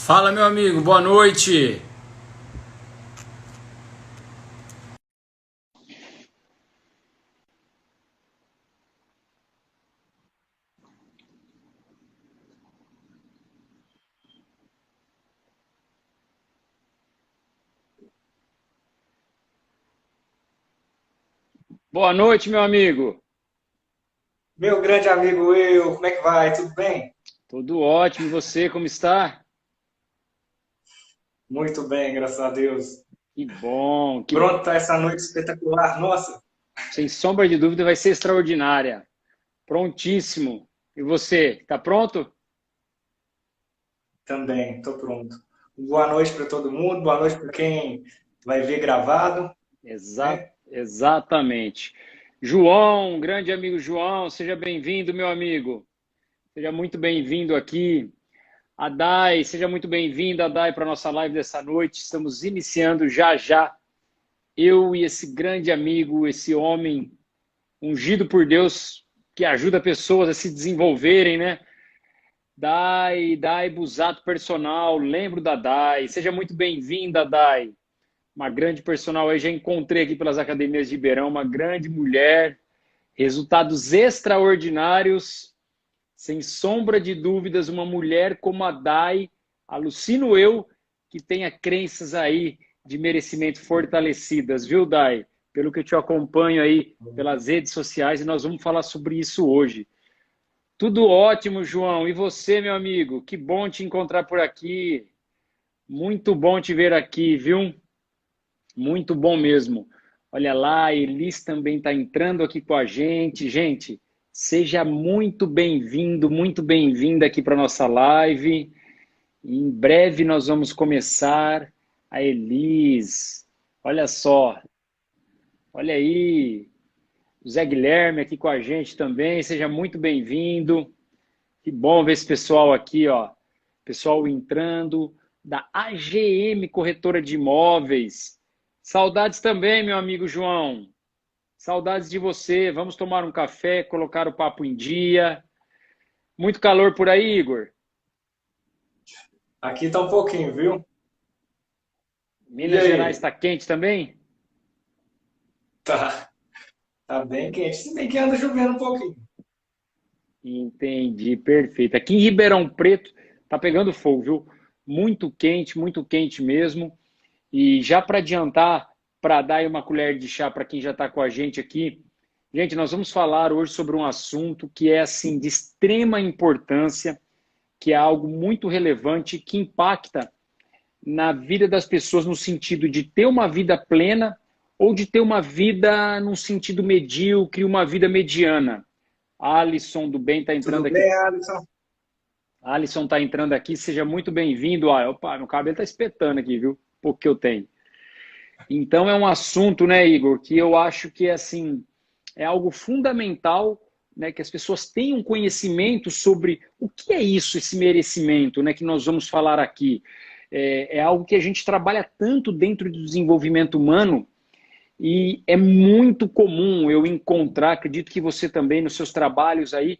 Fala, meu amigo, boa noite. Boa noite, meu amigo. Meu grande amigo Will, como é que vai? Tudo bem? Tudo ótimo. E você, como está? Muito bem, graças a Deus. Que bom. Pronto para essa noite espetacular? Nossa, Sem sombra de dúvida vai ser extraordinária. Prontíssimo. E você, está pronto? também, estou pronto. Boa noite para todo mundo, boa noite para quem vai ver gravado, né? Exatamente. João, grande amigo João, seja bem-vindo, meu amigo. Seja muito bem-vindo aqui. Adai, seja muito bem-vinda, Adai, para a nossa live dessa noite. Estamos iniciando já já. Eu e esse grande amigo, esse homem ungido por Deus, que ajuda pessoas a se desenvolverem, né? Dai Busato Personal, lembro da Dai. Seja muito bem-vinda, Dai. Uma grande personal aí, já encontrei aqui pelas academias de Ribeirão, uma grande mulher, resultados extraordinários, sem sombra de dúvidas, uma mulher como a Dai, alucino eu, que tenha crenças aí de merecimento fortalecidas, viu, Dai? Pelo que eu te acompanho aí pelas redes sociais, e nós vamos falar sobre isso hoje. Tudo ótimo, João. E você, meu amigo? Que bom te encontrar por aqui. Muito bom te ver aqui, viu? Muito bom mesmo. Olha lá, a Elis também está entrando aqui com a gente. Gente, seja muito bem-vindo, muito bem-vinda aqui para nossa live. Em breve nós vamos começar. A Elis, olha só, olha aí. O Zé Guilherme aqui com a gente também. Seja muito bem-vindo. Que bom ver esse pessoal aqui, ó. Pessoal entrando da AGM Corretora de Imóveis. Saudades também, meu amigo João. Saudades de você. Vamos tomar um café, colocar o papo em dia. Muito calor por aí, Igor. Aqui tá um pouquinho, viu? E Minas Gerais aí? está quente também? Tá, tá bem quente, se bem que anda chovendo um pouquinho. Entendi, perfeito. Aqui em Ribeirão Preto tá pegando fogo, viu? Muito quente mesmo. E já para adiantar, para dar aí uma colher de chá para quem já está com a gente aqui, gente, nós vamos falar hoje sobre um assunto que é assim de extrema importância, que é algo muito relevante, que impacta na vida das pessoas no sentido de ter uma vida plena ou de ter uma vida num sentido medíocre, uma vida mediana. A Alisson do Bem está entrando Tudo aqui. bem, Alisson? A Alisson está entrando aqui, seja muito bem-vindo. Ah, opa, meu cabelo está espetando aqui, viu? Pouco que eu tenho. Então é um assunto, né, Igor, que eu acho que assim é algo fundamental, né, que as pessoas tenham conhecimento sobre o que é isso, esse merecimento, né, que nós vamos falar aqui. É algo que a gente trabalha tanto dentro do desenvolvimento humano e é muito comum eu encontrar, acredito que você também nos seus trabalhos aí,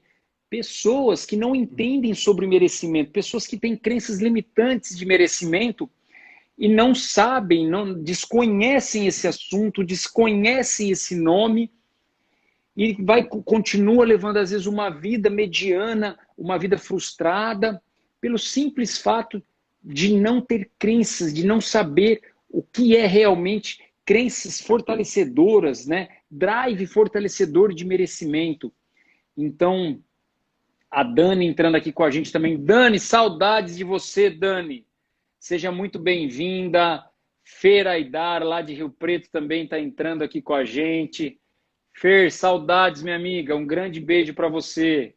pessoas que não entendem sobre merecimento, pessoas que têm crenças limitantes de merecimento e não sabem, não desconhecem esse assunto, desconhecem esse nome e continua levando às vezes uma vida mediana, uma vida frustrada, pelo simples fato de não ter crenças, de não saber o que é realmente crenças fortalecedoras, né? Drive fortalecedor de merecimento. Então, a Dani entrando aqui com a gente também. Dani, saudades de você, Dani. Seja muito bem-vinda. Fer Aidar, lá de Rio Preto, também está entrando aqui com a gente. Fer, saudades, minha amiga. Um grande beijo para você.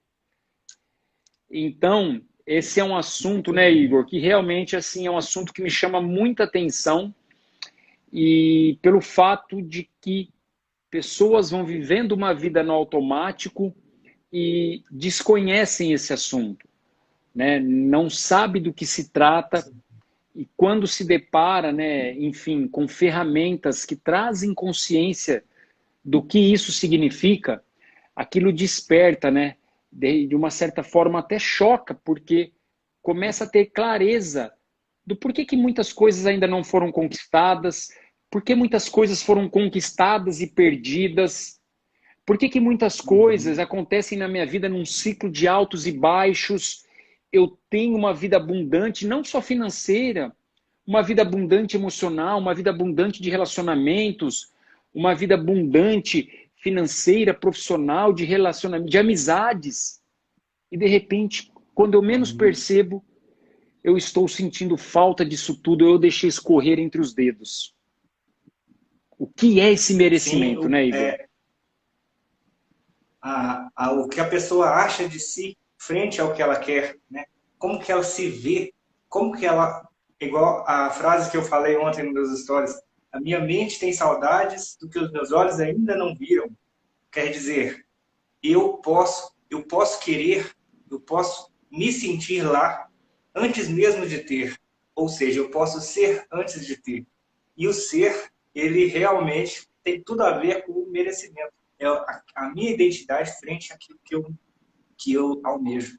Então, esse é um assunto, Muito né, bem. Igor, que realmente assim é um assunto que me chama muita atenção e pelo fato de que pessoas vão vivendo uma vida no automático e desconhecem esse assunto, né? Não sabe do que se trata e quando se depara, né, enfim, com ferramentas que trazem consciência do que isso significa, aquilo desperta, né? De uma certa forma até choca, porque começa a ter clareza do porquê que muitas coisas ainda não foram conquistadas, por que muitas coisas foram conquistadas e perdidas, por que muitas coisas acontecem na minha vida num ciclo de altos e baixos. Eu tenho uma vida abundante, não só financeira, uma vida abundante emocional, uma vida abundante de relacionamentos, uma vida abundante financeira, profissional, de relacionamento, de amizades. E de repente, quando eu menos percebo, eu estou sentindo falta disso tudo, eu deixei escorrer entre os dedos. O que é esse merecimento, Sim, né, Igor? O que a pessoa acha de si frente ao que ela quer, né? Como que ela se vê, como que ela, igual a frase que eu falei ontem nos meus stories, a minha mente tem saudades do que os meus olhos ainda não viram. Quer dizer, eu posso querer, eu posso me sentir lá antes mesmo de ter. Ou seja, eu posso ser antes de ter. E o ser, ele realmente tem tudo a ver com o merecimento. É a minha identidade frente àquilo que eu almejo.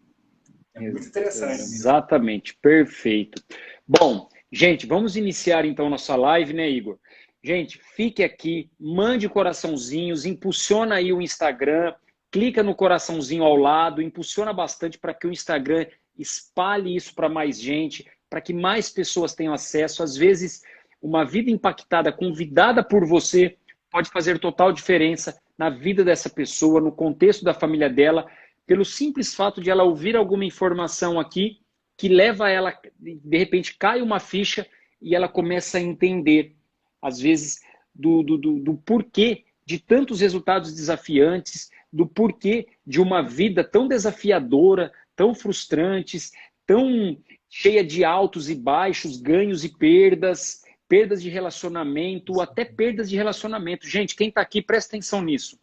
É muito interessante. Exatamente, perfeito. Bom, gente, vamos iniciar então nossa live, né, Igor? Gente, fique aqui, mande coraçãozinhos, impulsiona aí o Instagram, clica no coraçãozinho ao lado, impulsiona bastante para que o Instagram espalhe isso para mais gente, para que mais pessoas tenham acesso. Às vezes, uma vida impactada, convidada por você, pode fazer total diferença na vida dessa pessoa, no contexto da família dela, pelo simples fato de ela ouvir alguma informação aqui que leva ela, de repente cai uma ficha e ela começa a entender, às vezes, do porquê de tantos resultados desafiantes, do porquê de uma vida tão desafiadora, tão frustrantes, tão cheia de altos e baixos, ganhos e perdas, perdas de relacionamento, até perdas de relacionamento. Gente, quem está aqui, presta atenção nisso.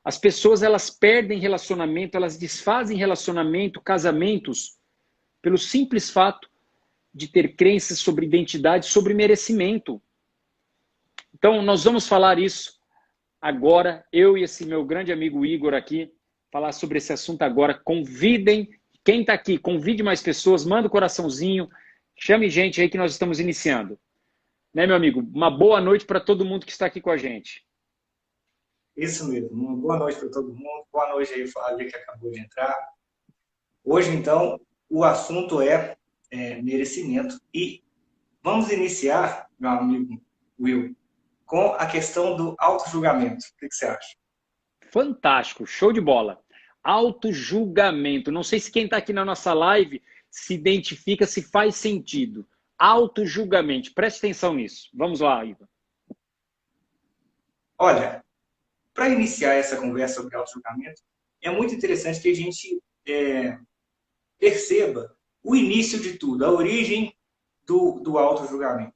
As pessoas, elas perdem relacionamento, elas desfazem relacionamento, casamentos, pelo simples fato de ter crenças sobre identidade, sobre merecimento. Então, nós vamos falar isso agora, eu e esse meu grande amigo Igor aqui, falar sobre esse assunto agora. Convidem, quem está aqui, convide mais pessoas, manda o coraçãozinho, chame gente aí que nós estamos iniciando. Né, meu amigo? Uma boa noite para todo mundo que está aqui com a gente. Isso mesmo. Uma boa noite para todo mundo. Boa noite aí, Flávia, que acabou de entrar. Hoje, então, o assunto é merecimento. E vamos iniciar, meu amigo Will, com a questão do auto-julgamento. O que você acha? Fantástico, show de bola. Auto-julgamento. Não sei se quem está aqui na nossa live se identifica, se faz sentido. Auto-julgamento. Preste atenção nisso. Vamos lá, Igor. Olha, para iniciar essa conversa sobre auto-julgamento, é muito interessante que a gente perceba o início de tudo, a origem do auto-julgamento.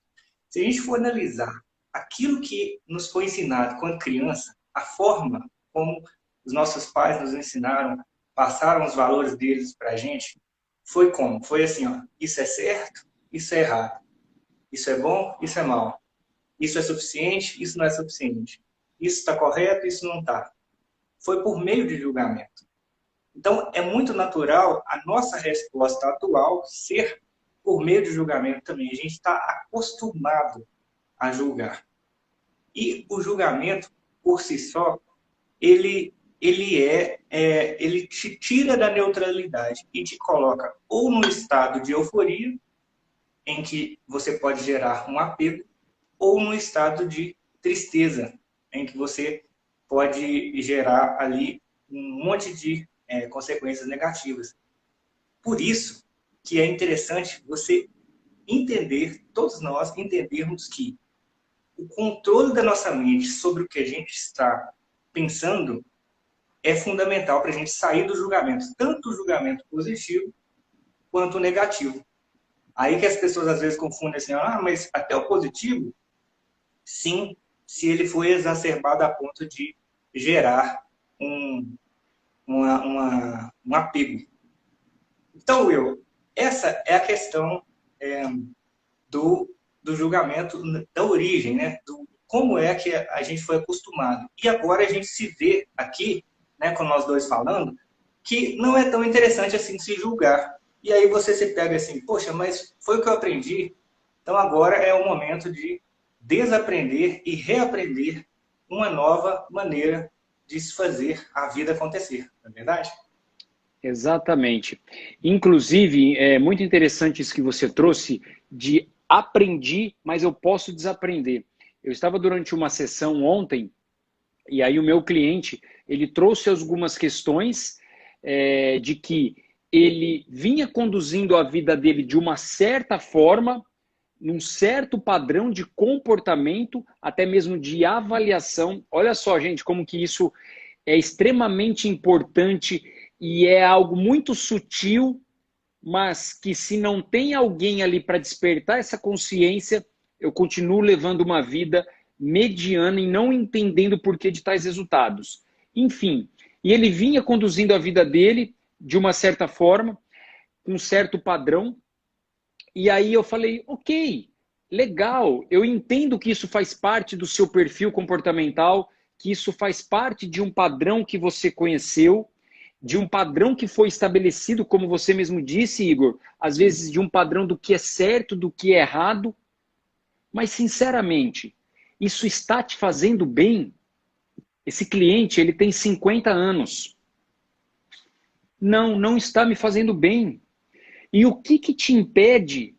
Se a gente for analisar aquilo que nos foi ensinado quando criança, a forma como os nossos pais nos ensinaram, passaram os valores deles para a gente, foi como? Foi assim, ó, isso é certo, isso é errado. Isso é bom, isso é mal. Isso é suficiente, isso não é suficiente. Isso está correto, isso não está. Foi por meio de julgamento. Então, é muito natural a nossa resposta atual ser por meio de julgamento também. A gente está acostumado a julgar. E o julgamento, por si só, ele te tira da neutralidade e te coloca ou no estado de euforia, em que você pode gerar um apego, ou no estado de tristeza, em que você pode gerar ali um monte de consequências negativas. Por isso que é interessante você entender, todos nós entendermos que o controle da nossa mente sobre o que a gente está pensando é fundamental para a gente sair do julgamento, tanto o julgamento positivo quanto o negativo. Aí que as pessoas às vezes confundem assim, mas até o positivo, sim, se ele for exacerbado a ponto de gerar um apego. Então, Will, essa é a questão do julgamento, da origem, né? Do como é que a gente foi acostumado. E agora a gente se vê aqui, né, com nós dois falando, que não é tão interessante assim se julgar. E aí você se pega assim, poxa, mas foi o que eu aprendi. Então agora é o momento de desaprender e reaprender uma nova maneira de se fazer a vida acontecer, não é verdade? Exatamente. Inclusive, é muito interessante isso que você trouxe de aprendi, mas eu posso desaprender. Eu estava durante uma sessão ontem e aí o meu cliente, ele trouxe algumas questões de que ele vinha conduzindo a vida dele de uma certa forma, num certo padrão de comportamento, até mesmo de avaliação. Olha só, gente, como que isso é extremamente importante e é algo muito sutil, mas que se não tem alguém ali para despertar essa consciência, eu continuo levando uma vida mediana e não entendendo o porquê de tais resultados. Enfim, e ele vinha conduzindo a vida dele de uma certa forma, com um certo padrão, e aí eu falei, ok, legal, eu entendo que isso faz parte do seu perfil comportamental, que isso faz parte de um padrão que você conheceu, de um padrão que foi estabelecido, como você mesmo disse, Igor, às vezes de um padrão do que é certo, do que é errado, mas sinceramente, isso está te fazendo bem? Esse cliente, ele tem 50 anos. Não, não está me fazendo bem. E o que que te impede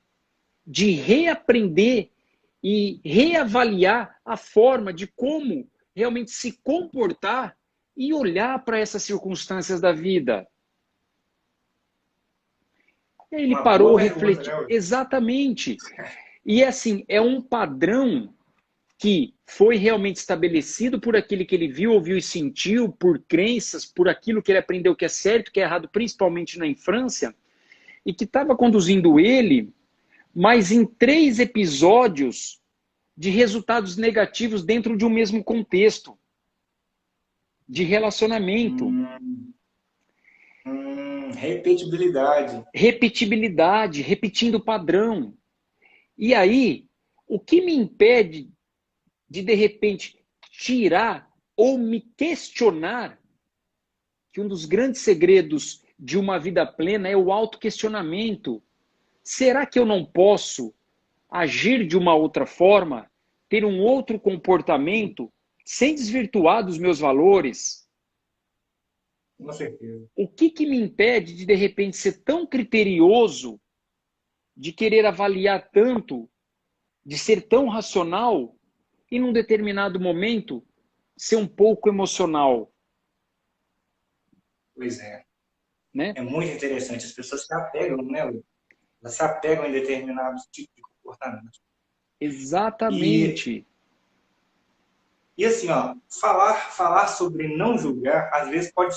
de reaprender e reavaliar a forma de como realmente se comportar e olhar para essas circunstâncias da vida? E aí ele parou, refletiu. Exatamente. E assim, é um padrão que foi realmente estabelecido por aquele que ele viu, ouviu e sentiu, por crenças, por aquilo que ele aprendeu que é certo, que é errado, principalmente na infância, e que estava conduzindo ele, mas em 3 episódios de resultados negativos dentro de um mesmo contexto de relacionamento. Repetibilidade. Repetibilidade, repetindo o padrão. E aí, o que me impede de repente, tirar ou me questionar que um dos grandes segredos de uma vida plena é o autoquestionamento. Será que eu não posso agir de uma outra forma, ter um outro comportamento, sem desvirtuar dos meus valores? Com certeza. O que que me impede de repente, ser tão criterioso, de querer avaliar tanto, de ser tão racional, e num determinado momento, ser um pouco emocional? Pois é. Né? É muito interessante. As pessoas se apegam, né, Will? Elas se apegam em determinados tipos de comportamento. Exatamente. E assim, ó, falar sobre não julgar, às vezes pode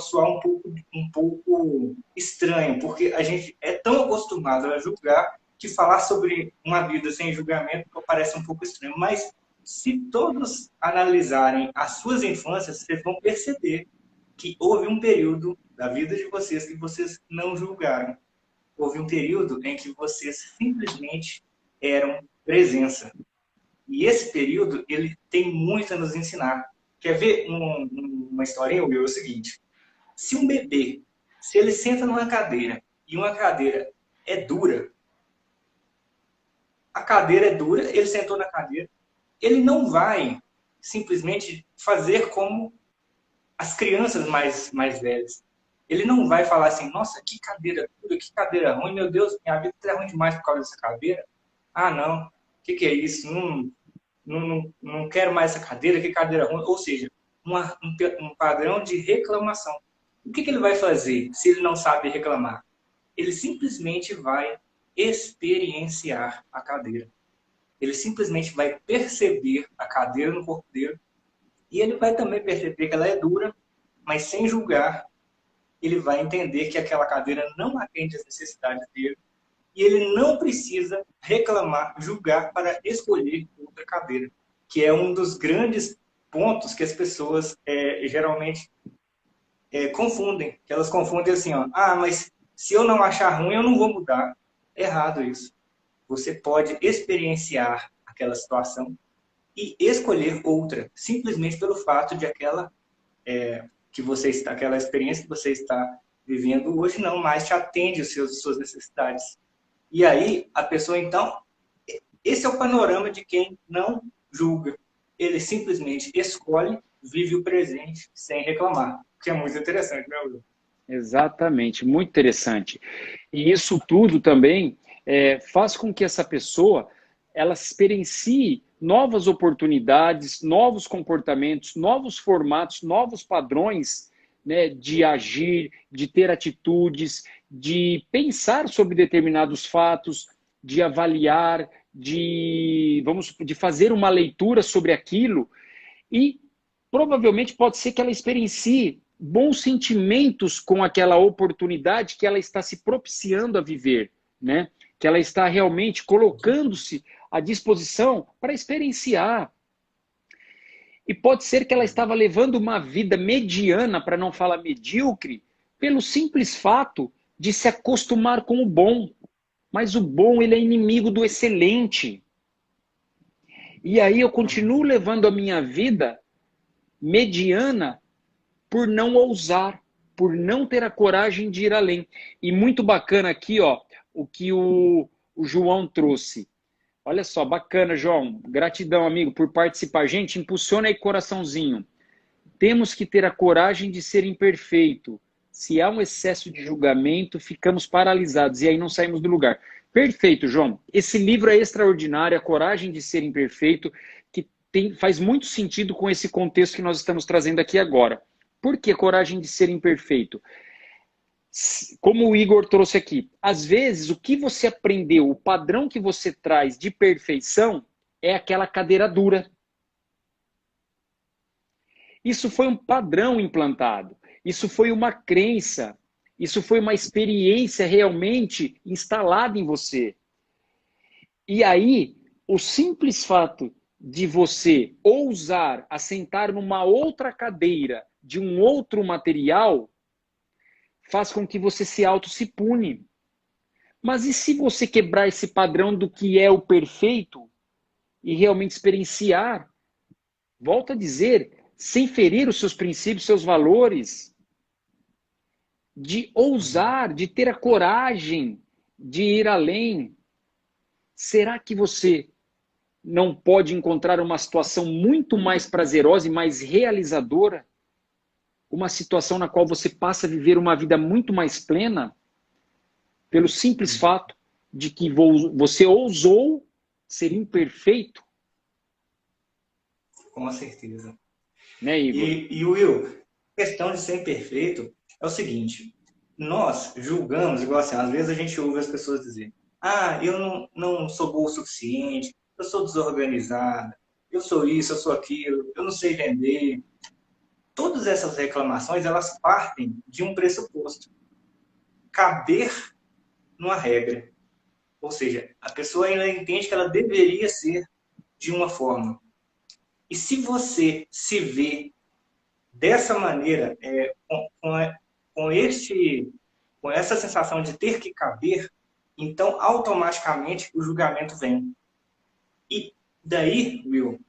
soar um pouco estranho, porque a gente é tão acostumado a julgar que falar sobre uma vida sem julgamento parece um pouco estranho. Mas se todos analisarem as suas infâncias, vocês vão perceber que houve um período da vida de vocês que vocês não julgaram. Houve um período em que vocês simplesmente eram presença. E esse período, ele tem muito a nos ensinar. Quer ver uma historinha, Will? É o seguinte. Se um bebê, se ele senta numa cadeira e uma cadeira é dura, a cadeira é dura, ele sentou na cadeira, ele não vai simplesmente fazer como as crianças mais velhas. Ele não vai falar assim, nossa, que cadeira dura, que cadeira ruim, meu Deus, minha vida está ruim demais por causa dessa cadeira. Ah, não, o que é isso? Não quero mais essa cadeira, que cadeira ruim. Ou seja, um padrão de reclamação. O que ele vai fazer se ele não sabe reclamar? Ele simplesmente vai experienciar a cadeira. Ele simplesmente vai perceber a cadeira no corpo dele e ele vai também perceber que ela é dura, mas sem julgar. Ele vai entender que aquela cadeira não atende às necessidades dele e ele não precisa reclamar, julgar para escolher outra cadeira, que é um dos grandes pontos que as pessoas geralmente confundem. Que elas confundem assim, ó, mas se eu não achar ruim, eu não vou mudar. É errado isso. Você pode experienciar aquela situação e escolher outra, simplesmente pelo fato de aquela experiência que você está vivendo hoje não mais te atende às suas necessidades. E aí, a pessoa, então, esse é o panorama de quem não julga. Ele simplesmente escolhe, vive o presente sem reclamar. Que é muito interessante, né, Will? Exatamente, muito interessante. E isso tudo também faz com que essa pessoa ela experiencie novas oportunidades, novos comportamentos, novos formatos, novos padrões, né, de agir, de ter atitudes, de pensar sobre determinados fatos, de avaliar, de fazer uma leitura sobre aquilo e provavelmente pode ser que ela experiencie bons sentimentos com aquela oportunidade que ela está se propiciando a viver, né? Que ela está realmente colocando-se à disposição para experienciar. E pode ser que ela estava levando uma vida mediana, para não falar medíocre, pelo simples fato de se acostumar com o bom. Mas o bom, ele é inimigo do excelente. E aí eu continuo levando a minha vida mediana por não ousar, por não ter a coragem de ir além. E muito bacana aqui, ó, o que o João trouxe. Olha só, bacana, João. Gratidão, amigo, por participar. Gente, impulsiona aí coraçãozinho. Temos que ter a coragem de ser imperfeito. Se há um excesso de julgamento, ficamos paralisados e aí não saímos do lugar. Perfeito, João. Esse livro é extraordinário, A Coragem de Ser Imperfeito, que faz muito sentido com esse contexto que nós estamos trazendo aqui agora. Por que coragem de ser imperfeito? Como o Igor trouxe aqui, às vezes o que você aprendeu, o padrão que você traz de perfeição é aquela cadeira dura. Isso foi um padrão implantado, isso foi uma crença, isso foi uma experiência realmente instalada em você. E aí, o simples fato de você ousar assentar numa outra cadeira de um outro material faz com que você se pune. Mas e se você quebrar esse padrão do que é o perfeito e realmente experienciar? Volto a dizer, sem ferir os seus princípios, seus valores, de ousar, de ter a coragem de ir além. Será que você não pode encontrar uma situação muito mais prazerosa e mais realizadora? Uma situação na qual você passa a viver uma vida muito mais plena, pelo simples fato de que você ousou ser imperfeito? Com certeza. Né, Igor? E Will, a questão de ser imperfeito é o seguinte, nós julgamos, igual assim, às vezes a gente ouve as pessoas dizer, eu não sou boa o suficiente, eu sou desorganizada, eu sou isso, eu sou aquilo, eu não sei vender. Todas essas reclamações, elas partem de um pressuposto. Caber numa regra. Ou seja, a pessoa ainda entende que ela deveria ser de uma forma. E se você se vê dessa maneira, com essa sensação de ter que caber, então automaticamente o julgamento vem. E daí, Will,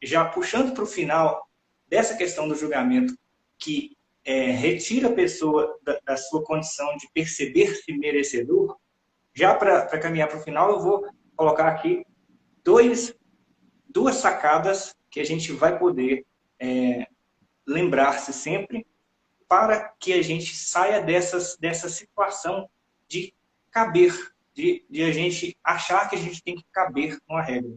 já puxando para o final dessa questão do julgamento, que retira a pessoa da sua condição de perceber-se merecedor, já para caminhar para o final, eu vou colocar aqui duas sacadas que a gente vai poder lembrar-se sempre para que a gente saia dessa situação de caber, de a gente achar que a gente tem que caber numa regra.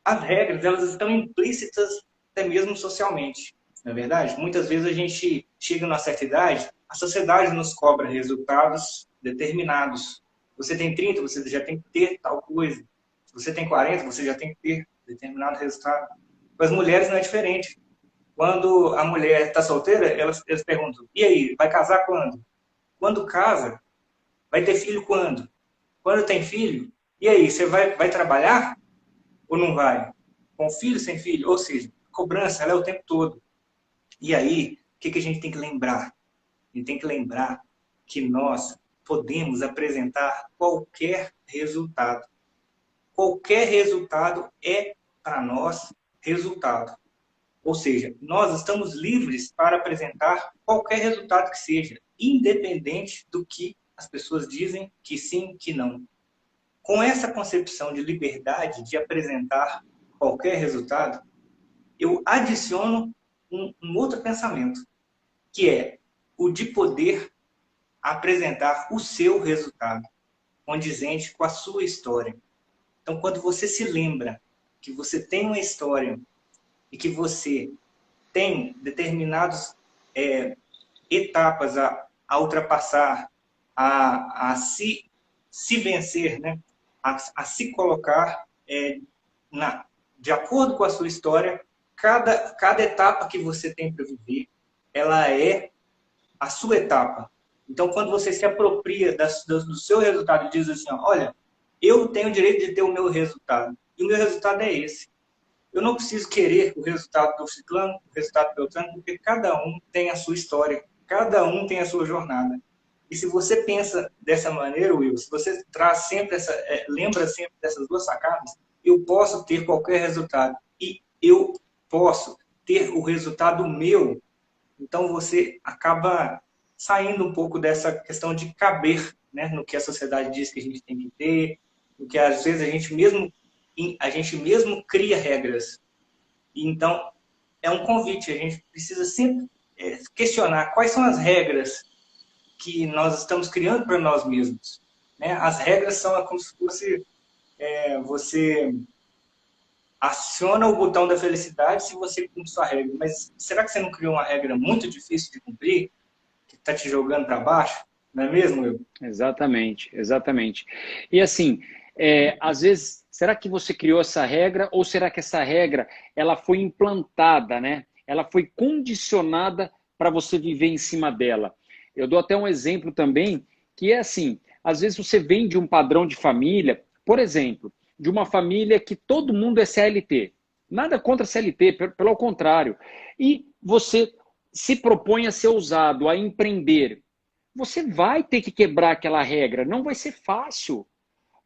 As regras, elas estão implícitas até mesmo socialmente, não é verdade? Muitas vezes a gente chega numa certa idade, a sociedade nos cobra resultados determinados. Você tem 30, você já tem que ter tal coisa. Se você tem 40, você já tem que ter determinado resultado. Com as mulheres não é diferente. Quando a mulher está solteira, elas perguntam, e aí, vai casar quando? Quando casa, vai ter filho quando? Quando tem filho, e aí, você vai trabalhar ou não vai? Com filho, sem filho? Ou seja, a cobrança ela é o tempo todo. E aí, o que a gente tem que lembrar? A gente tem que lembrar que nós podemos apresentar qualquer resultado. Qualquer resultado é, para nós, resultado. Ou seja, nós estamos livres para apresentar qualquer resultado que seja, independente do que as pessoas dizem que sim, que não. Com essa concepção de liberdade de apresentar qualquer resultado, eu adiciono um outro pensamento, que é o de poder apresentar o seu resultado, condizente com a sua história. Então, quando você se lembra que você tem uma história e que você tem determinadas etapas a ultrapassar, a se vencer, né? a se colocar de acordo com a sua história, cada etapa que você tem para viver, ela é a sua etapa. Então, quando você se apropria do seu resultado e diz assim, ó, olha, eu tenho o direito de ter o meu resultado, e o meu resultado é esse. Eu não preciso querer o resultado do ciclano, o resultado do beltrano, porque cada um tem a sua história, cada um tem a sua jornada. E se você pensa dessa maneira, Will, se você traz sempre lembra sempre dessas duas sacadas, eu posso ter qualquer resultado e eu posso ter o resultado meu. Então você acaba saindo um pouco dessa questão de caber, né, no que a sociedade diz que a gente tem que ter, no que às vezes a gente mesmo cria regras. Então é um convite, a gente precisa sempre questionar quais são as regras que nós estamos criando para nós mesmos. Né? As regras são como se fosse você aciona o botão da felicidade se você cumpre sua regra. Mas será que você não criou uma regra muito difícil de cumprir, que está te jogando para baixo? Não é mesmo, Will? Exatamente, exatamente. E assim, às vezes, será que você criou essa regra ou será que essa regra ela foi implantada, né? Ela foi condicionada para você viver em cima dela? Eu dou até um exemplo também, que é assim, às vezes você vem de um padrão de família, por exemplo, de uma família que todo mundo é CLT. Nada contra CLT, pelo contrário. E você se propõe a ser ousado, a empreender. Você vai ter que quebrar aquela regra, não vai ser fácil.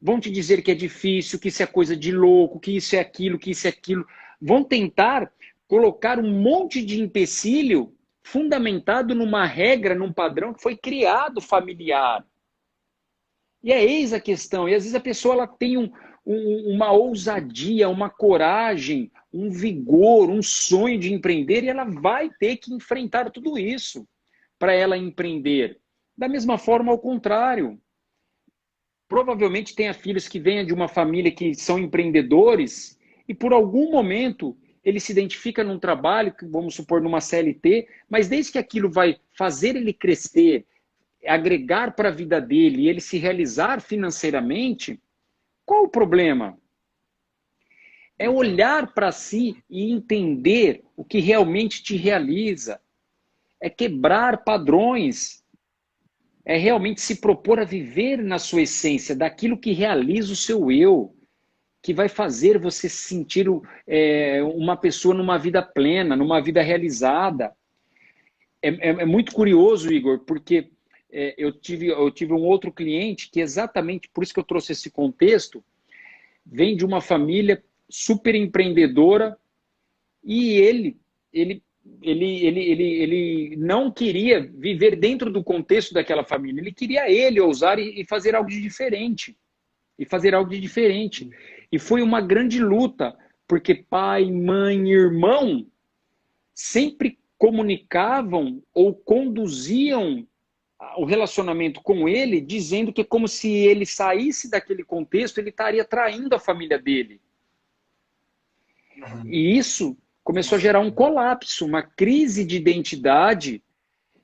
Vão te dizer que é difícil, que isso é coisa de louco, que isso é aquilo, que isso é aquilo. Vão tentar colocar um monte de empecilho fundamentado numa regra, num padrão que foi criado familiar. E é eis a questão. E às vezes a pessoa ela tem uma ousadia, uma coragem, um vigor, um sonho de empreender e ela vai ter que enfrentar tudo isso para ela empreender. Da mesma forma, ao contrário. Provavelmente tenha filhos que venham de uma família que são empreendedores e por algum momento ele se identifica num trabalho, vamos supor, numa CLT, mas desde que aquilo vai fazer ele crescer, agregar para a vida dele e ele se realizar financeiramente, qual o problema? É olhar para si e entender o que realmente te realiza. É quebrar padrões. É realmente se propor a viver na sua essência, daquilo que realiza o seu eu, que vai fazer você se sentir uma pessoa numa vida plena, numa vida realizada. É muito curioso, Igor, porque eu tive um outro cliente que exatamente, por isso que eu trouxe esse contexto, vem de uma família super empreendedora e ele não queria viver dentro do contexto daquela família. Ele queria ousar e fazer algo de diferente. E foi uma grande luta, porque pai, mãe, irmão sempre comunicavam ou conduziam o relacionamento com ele, dizendo que é como se ele saísse daquele contexto, ele estaria traindo a família dele. E isso começou a gerar um colapso, uma crise de identidade.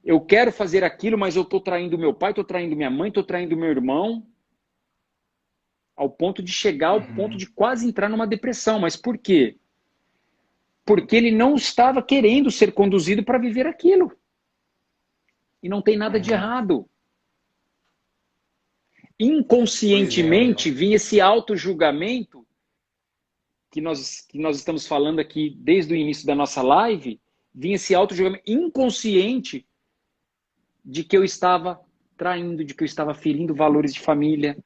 Eu quero fazer aquilo, mas eu estou traindo meu pai, estou traindo minha mãe, estou traindo meu irmão. Ao ponto de chegar ao ponto de quase entrar numa depressão. Mas por quê? Porque ele não estava querendo ser conduzido para viver aquilo. E não tem nada de errado. Inconscientemente vinha esse auto-julgamento que nós estamos falando aqui desde o início da nossa live, vinha esse auto-julgamento inconsciente de que eu estava traindo, de que eu estava ferindo valores de família,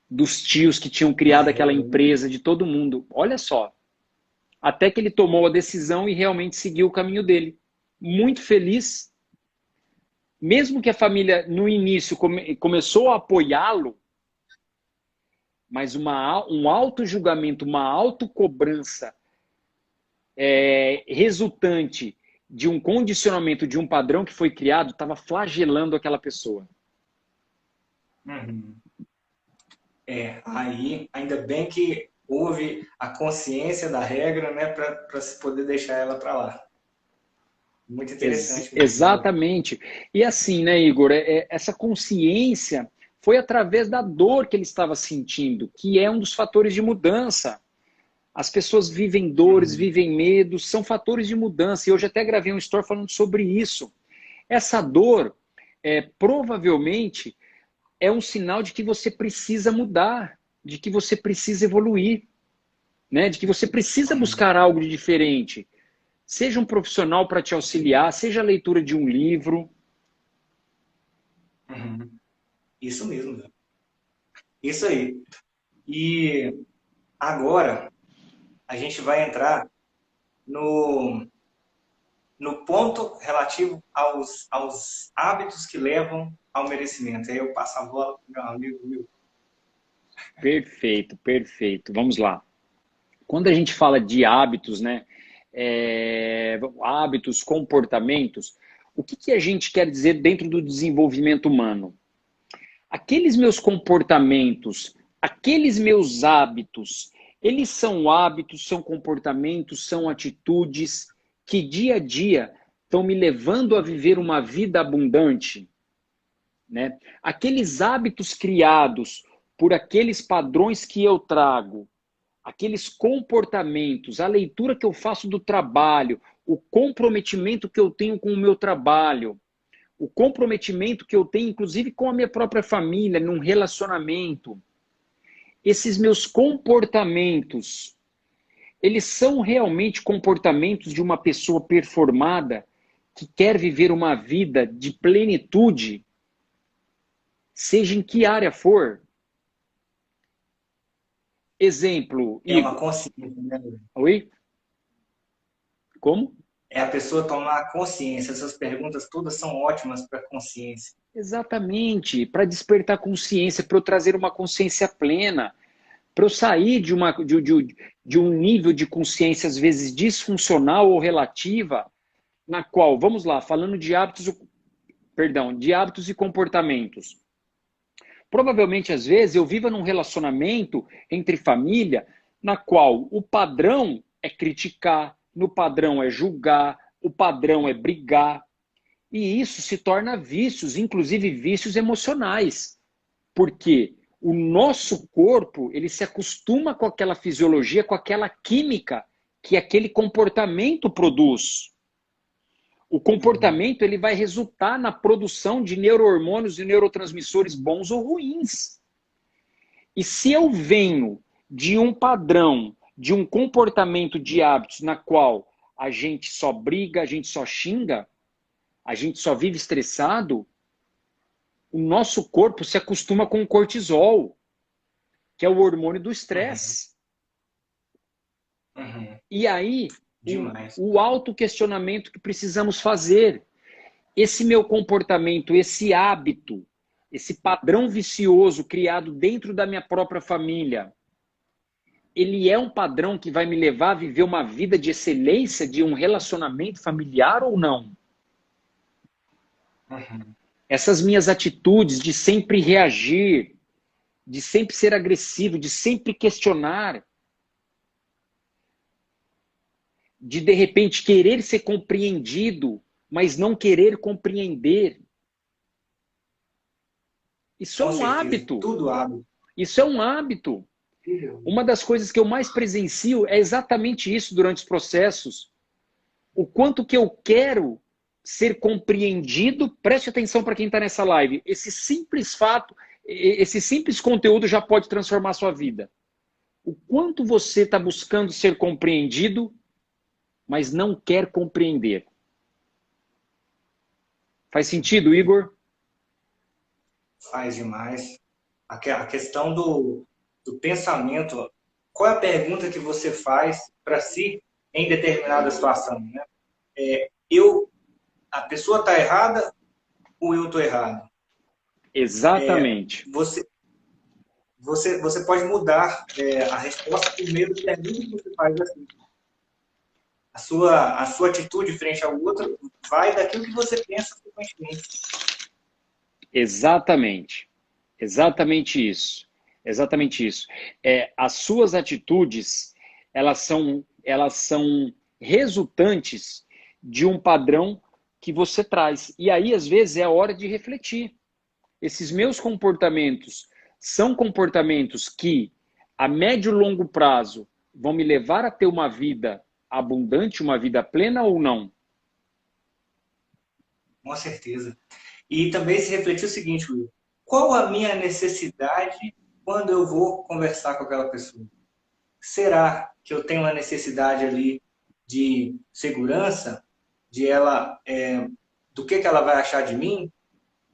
dos tios que tinham criado aquela empresa, de todo mundo. Olha só. até que ele tomou a decisão e realmente seguiu o caminho dele. Muito feliz, mesmo que a família no início começou a apoiá-lo, mas um auto-julgamento, uma autocobrança resultante de um condicionamento, de um padrão que foi criado, estava flagelando aquela pessoa. Uhum. Aí, ainda bem que houve a consciência da regra, né, para se poder deixar ela para lá. Muito interessante mesmo. Exatamente. E assim, né, Igor, essa consciência foi através da dor que ele estava sentindo, que é um dos fatores de mudança. As pessoas vivem dores, vivem medos, são fatores de mudança. E hoje até gravei um story falando sobre isso. Essa dor, provavelmente, é um sinal de que você precisa mudar, de que você precisa evoluir, né? De que você precisa buscar algo de diferente. Seja um profissional para te auxiliar, seja a leitura de um livro. Uhum. Isso mesmo, Zé. Isso aí. E agora a gente vai entrar no ponto relativo aos hábitos que levam ao merecimento. Aí eu passo a bola para o meu amigo Will. Perfeito, perfeito. Vamos lá. Quando a gente fala de hábitos, né? Hábitos, comportamentos, o que a gente quer dizer dentro do desenvolvimento humano? Aqueles meus comportamentos, aqueles meus hábitos, eles são hábitos, são comportamentos, são atitudes que dia a dia estão me levando a viver uma vida abundante, né? Aqueles hábitos criados por aqueles padrões que eu trago, aqueles comportamentos, a leitura que eu faço do trabalho, o comprometimento que eu tenho com o meu trabalho, o comprometimento que eu tenho, inclusive, com a minha própria família, num relacionamento. Esses meus comportamentos, eles são realmente comportamentos de uma pessoa performada que quer viver uma vida de plenitude, seja em que área for. Exemplo, É uma Igor. consciência, né? Oi? Como? É a pessoa tomar consciência. Essas perguntas todas são ótimas para a consciência. Exatamente, para despertar consciência, para eu trazer uma consciência plena, para eu sair de um nível de consciência, às vezes, disfuncional ou relativa, na qual, vamos lá, falando de de hábitos e comportamentos. Provavelmente, às vezes, eu vivo num relacionamento entre família, na qual o padrão é criticar, no padrão é julgar, o padrão é brigar. E isso se torna vícios, inclusive vícios emocionais. Porque o nosso corpo, ele se acostuma com aquela fisiologia, com aquela química que aquele comportamento produz. O comportamento, ele vai resultar na produção de neurohormônios e neurotransmissores bons ou ruins. E se eu venho de um padrão, de um comportamento de hábitos na qual a gente só briga, a gente só xinga, a gente só vive estressado, o nosso corpo se acostuma com o cortisol, que é o hormônio do estresse. E aí, o autoquestionamento que precisamos fazer. Esse meu comportamento, esse hábito, esse padrão vicioso criado dentro da minha própria família, ele é um padrão que vai me levar a viver uma vida de excelência, de um relacionamento familiar ou não? Essas minhas atitudes de sempre reagir, de sempre ser agressivo, de sempre questionar, de repente querer ser compreendido, mas não querer compreender. Isso é um hábito. Tudo hábito. Isso é um hábito. Uma das coisas que eu mais presencio é exatamente isso durante os processos. O quanto que eu quero ser compreendido, preste atenção para quem está nessa live. Esse simples fato, esse simples conteúdo já pode transformar a sua vida. O quanto você está buscando ser compreendido, mas não quer compreender. Faz sentido, Igor? Faz demais. A questão do pensamento. Qual é a pergunta que você faz para si em determinada situação, né? A pessoa está errada ou eu estou errado? Exatamente. Você pode mudar a resposta por meio do pergunta que você faz assim. A sua atitude frente ao outro vai daquilo que você pensa frequentemente. Exatamente. Exatamente isso. Exatamente isso. As suas atitudes, elas são resultantes de um padrão que você traz. E aí, às vezes, é a hora de refletir. Esses meus comportamentos são comportamentos que, a médio e longo prazo, vão me levar a ter uma vida abundante, uma vida plena ou não? Com certeza. E também se refletir o seguinte, Will, qual a minha necessidade quando eu vou conversar com aquela pessoa? Será que eu tenho uma necessidade ali de segurança, de ela, do que ela vai achar de mim,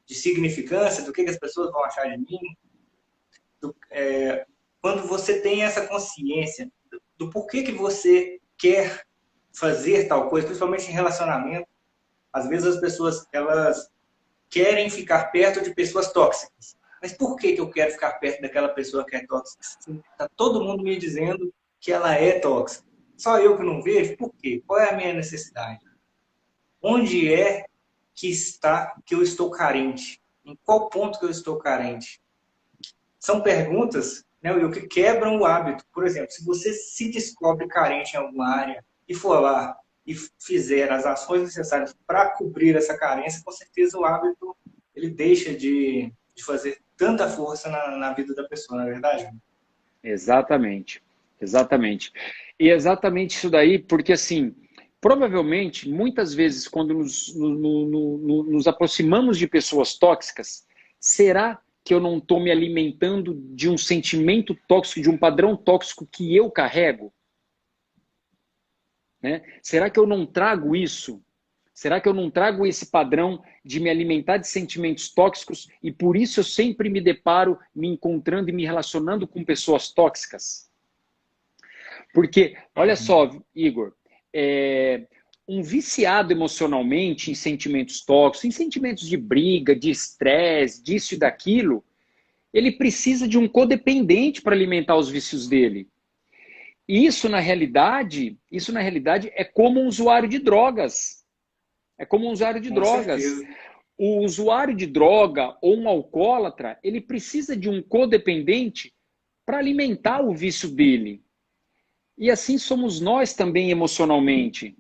de significância, do que as pessoas vão achar de mim? Quando você tem essa consciência do porquê que você quer fazer tal coisa, principalmente em relacionamento, às vezes as pessoas elas querem ficar perto de pessoas tóxicas. Mas por que eu quero ficar perto daquela pessoa que é tóxica? Está todo mundo me dizendo que ela é tóxica. Só eu que não vejo? Por quê? Qual é a minha necessidade? Onde é que está que eu estou carente? Em qual ponto que eu estou carente? São perguntas, né, Will, que quebram o hábito. Por exemplo, se você se descobre carente em alguma área e for lá e fizer as ações necessárias para cobrir essa carência, com certeza o hábito ele deixa de fazer tanta força na vida da pessoa, não é verdade? Exatamente. Exatamente. E exatamente isso daí, porque assim, provavelmente, muitas vezes, quando nos aproximamos de pessoas tóxicas, será que eu não estou me alimentando de um sentimento tóxico, de um padrão tóxico que eu carrego? Né? Será que eu não trago isso? Será que eu não trago esse padrão de me alimentar de sentimentos tóxicos e por isso eu sempre me deparo me encontrando e me relacionando com pessoas tóxicas? Porque, olha só, Igor, um viciado emocionalmente em sentimentos tóxicos, em sentimentos de briga, de estresse, disso e daquilo, ele precisa de um codependente para alimentar os vícios dele. Isso, na realidade, é como um usuário de drogas. É como um usuário de Com drogas. certeza. O usuário de droga ou um alcoólatra, ele precisa de um codependente para alimentar o vício dele. E assim somos nós também emocionalmente.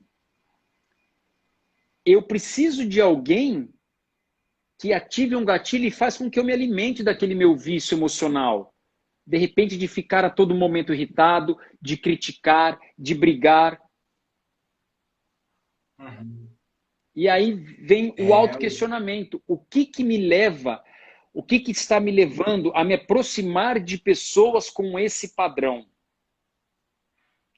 Eu preciso de alguém que ative um gatilho e faça com que eu me alimente daquele meu vício emocional. De repente, de ficar a todo momento irritado, de criticar, de brigar. Uhum. E aí vem o autoquestionamento. O que me leva, o que está me levando a me aproximar de pessoas com esse padrão?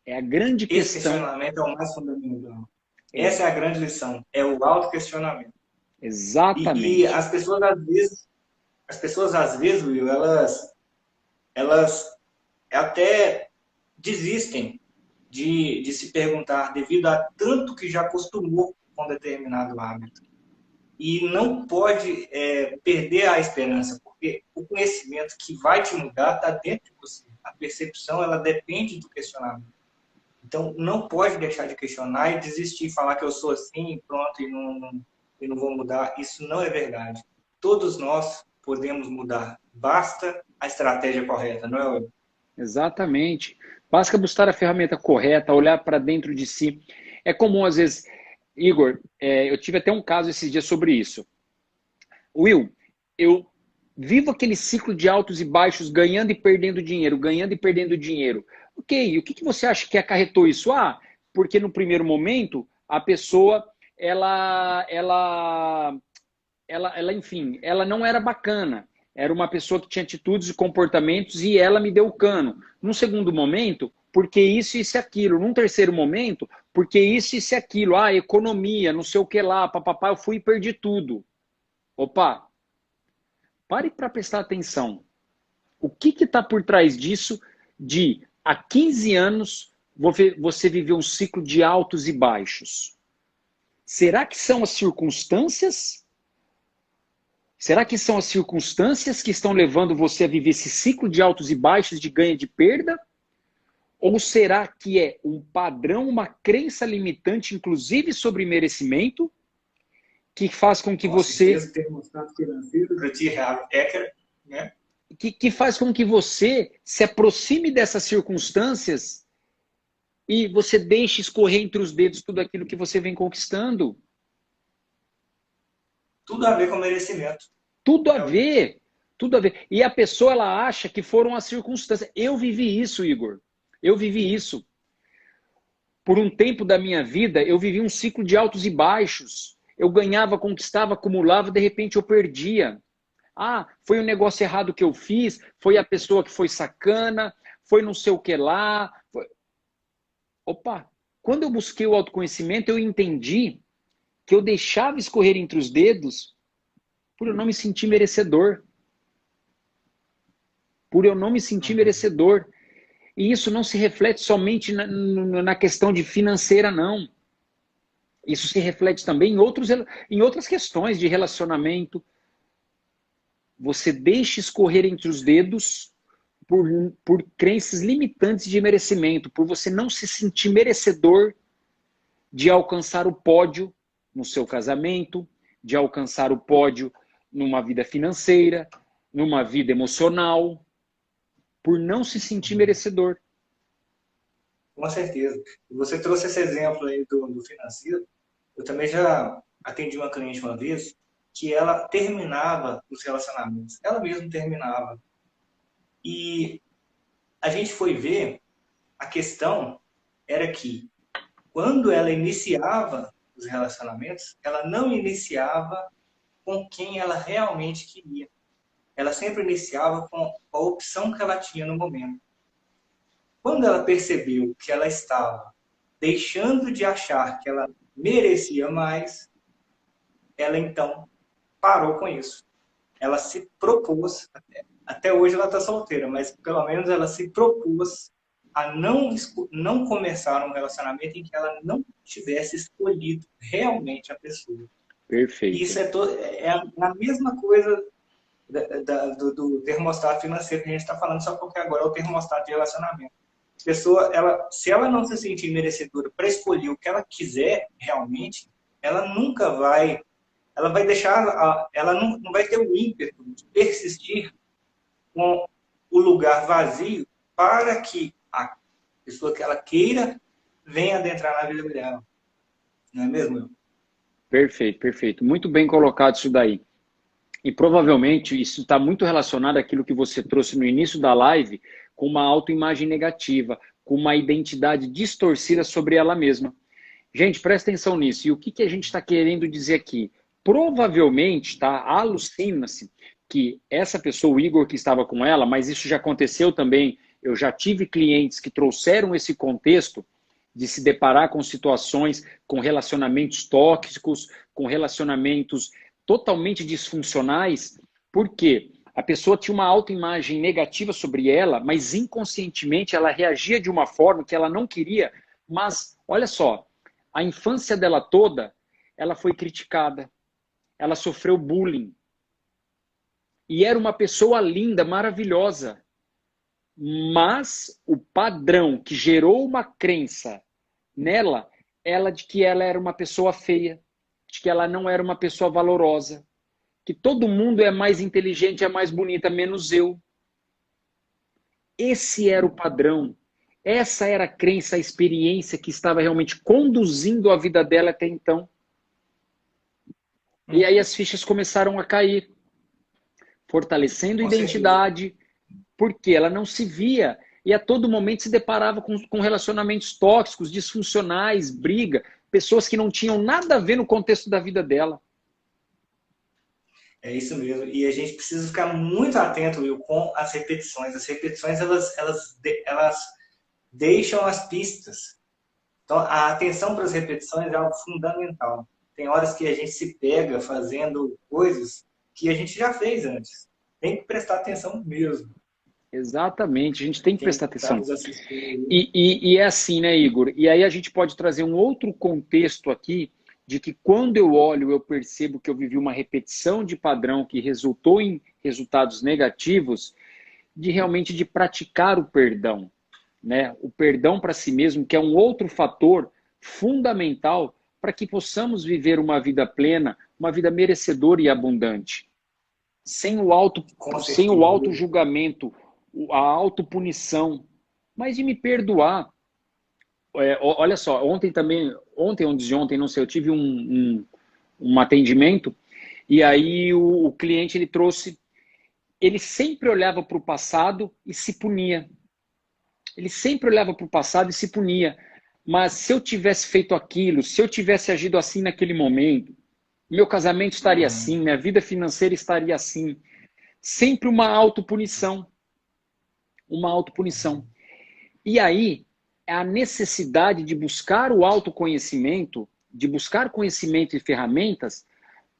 É a grande Esse questão. questionamento é o mais fundamental. Essa é a grande lição, é o autoquestionamento. Exatamente. E as pessoas às vezes, Will, elas até desistem de se perguntar devido a tanto que já acostumou com determinado hábito. E não pode perder a esperança, porque o conhecimento que vai te mudar está dentro de você. A percepção, ela depende do questionamento. Então, não pode deixar de questionar e desistir, falar que eu sou assim, pronto, e não vou mudar. Isso não é verdade. Todos nós podemos mudar. Basta a estratégia correta, não é, Will? Exatamente. Basta buscar a ferramenta correta, olhar para dentro de si. É comum, às vezes, Igor, eu tive até um caso esses dias sobre isso. Will, eu vivo aquele ciclo de altos e baixos, ganhando e perdendo dinheiro, ganhando e perdendo dinheiro. Ok, o que você acha que acarretou isso? Ah, porque no primeiro momento a pessoa, enfim, ela não era bacana. Era uma pessoa que tinha atitudes e comportamentos e ela me deu o cano. Num segundo momento, porque isso e aquilo. Num terceiro momento, porque isso e aquilo. Ah, economia, não sei o que lá, papapá, eu fui e perdi tudo. Opa, pare para prestar atenção. O que está por trás disso de há 15 anos você viveu um ciclo de altos e baixos. Será que são as circunstâncias? Será que são as circunstâncias que estão levando você a viver esse ciclo de altos e baixos, de ganho e de perda? Ou será que é um padrão, uma crença limitante, inclusive sobre merecimento, que faz com que você... termostato financeiro do T. Harv Eker, né? Que faz com que você se aproxime dessas circunstâncias e você deixe escorrer entre os dedos tudo aquilo que você vem conquistando. Tudo a ver com merecimento. Tudo a ver. Tudo a ver. E a pessoa, ela acha que foram as circunstâncias. Eu vivi isso, Igor. Eu vivi isso. Por um tempo da minha vida, eu vivi um ciclo de altos e baixos. Eu ganhava, conquistava, acumulava, de repente eu perdia. Ah, foi um negócio errado que eu fiz, foi a pessoa que foi sacana, foi não sei o que lá. Foi... Opa, quando eu busquei o autoconhecimento, eu entendi que eu deixava escorrer entre os dedos por eu não me sentir merecedor. Por eu não me sentir merecedor. E isso não se reflete somente na questão de financeira, não. Isso se reflete também em outras questões de relacionamento. Você deixa escorrer entre os dedos por crenças limitantes de merecimento, por você não se sentir merecedor de alcançar o pódio no seu casamento, de alcançar o pódio numa vida financeira, numa vida emocional, por não se sentir merecedor. Com certeza. E você trouxe esse exemplo aí do financeiro. Eu também já atendi uma cliente uma vez que ela terminava os relacionamentos. Ela mesma terminava. E a gente foi ver, a questão era que quando ela iniciava os relacionamentos, ela não iniciava com quem ela realmente queria. Ela sempre iniciava com a opção que ela tinha no momento. Quando ela percebeu que ela estava deixando de achar que ela merecia mais, ela então parou com isso. Ela se propôs, até hoje ela está solteira, mas pelo menos ela se propôs a não começar um relacionamento em que ela não tivesse escolhido realmente a pessoa. Perfeito. E isso é a mesma coisa do termostato financeiro que a gente está falando, só porque agora é o termostato de relacionamento. A pessoa, se ela não se sentir merecedora para escolher o que ela quiser realmente, ela nunca vai, ela vai deixar, ela não vai ter o ímpeto de persistir com o lugar vazio para que a pessoa que ela queira venha adentrar na vida dela. Não é mesmo? Perfeito, perfeito. Muito bem colocado isso daí. E provavelmente isso está muito relacionado àquilo que você trouxe no início da live, com uma autoimagem negativa, com uma identidade distorcida sobre ela mesma. Gente, presta atenção nisso. E o que a gente está querendo dizer aqui? Provavelmente, tá? Alucina-se que essa pessoa, o Igor que estava com ela, mas isso já aconteceu também, eu já tive clientes que trouxeram esse contexto de se deparar com situações, com relacionamentos tóxicos, com relacionamentos totalmente disfuncionais, porque a pessoa tinha uma autoimagem negativa sobre ela, mas inconscientemente ela reagia de uma forma que ela não queria, mas olha só, a infância dela toda, ela foi criticada, ela sofreu bullying, e era uma pessoa linda, maravilhosa, mas o padrão que gerou uma crença nela, de que ela era uma pessoa feia, de que ela não era uma pessoa valorosa, que todo mundo é mais inteligente, é mais bonita, menos eu. Esse era o padrão. Essa era a crença, a experiência que estava realmente conduzindo a vida dela até então. E aí as fichas começaram a cair, fortalecendo a identidade, porque ela não se via e a todo momento se deparava com relacionamentos tóxicos, disfuncionais, briga, pessoas que não tinham nada a ver no contexto da vida dela. É isso mesmo. E a gente precisa ficar muito atento, Will, com as repetições. As repetições, elas deixam as pistas. Então, a atenção para as repetições é algo fundamental. Tem horas que a gente se pega fazendo coisas que a gente já fez antes. Tem que prestar atenção mesmo. Exatamente, a gente tem que Quem prestar está atenção. nos assistindo. E é assim, né, Igor? E aí a gente pode trazer um outro contexto aqui, de que quando eu olho, eu percebo que eu vivi uma repetição de padrão que resultou em resultados negativos, de realmente de praticar o perdão, né? O perdão para si mesmo, que é um outro fator fundamental para que possamos viver uma vida plena, uma vida merecedora e abundante, sem o auto, Com sem o certeza. auto-julgamento, a autopunição, mas de me perdoar. Olha só, ontem também, ontem ou ontem, não sei, eu tive um atendimento e aí o cliente ele trouxe, ele sempre olhava para o passado e se punia. Ele sempre olhava para o passado e se punia. Mas se eu tivesse feito aquilo, se eu tivesse agido assim naquele momento, meu casamento estaria assim, minha vida financeira estaria assim. Sempre uma autopunição. Uma autopunição. E aí, é a necessidade de buscar o autoconhecimento, de buscar conhecimento e ferramentas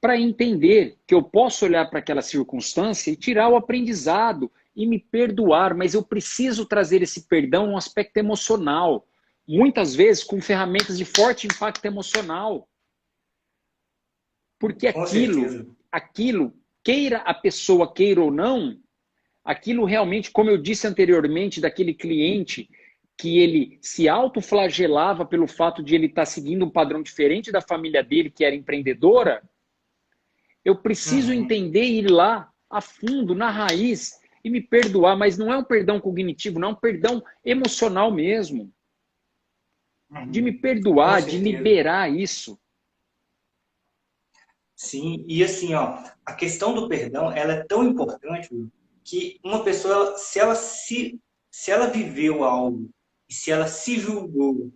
para entender que eu posso olhar para aquela circunstância e tirar o aprendizado e me perdoar, mas eu preciso trazer esse perdão a um aspecto emocional, muitas vezes com ferramentas de forte impacto emocional. Porque Com certeza. aquilo, queira a pessoa, queira ou não, aquilo realmente, como eu disse anteriormente, daquele cliente que ele se autoflagelava pelo fato de ele estar seguindo um padrão diferente da família dele, que era empreendedora, eu preciso entender e ir lá a fundo, na raiz, e me perdoar, mas não é um perdão cognitivo, não é um perdão emocional mesmo. De me Com perdoar, de certeza. liberar isso. Sim, e assim, ó, a questão do perdão, ela é tão importante, Will, que uma pessoa, se ela viveu algo e se ela se julgou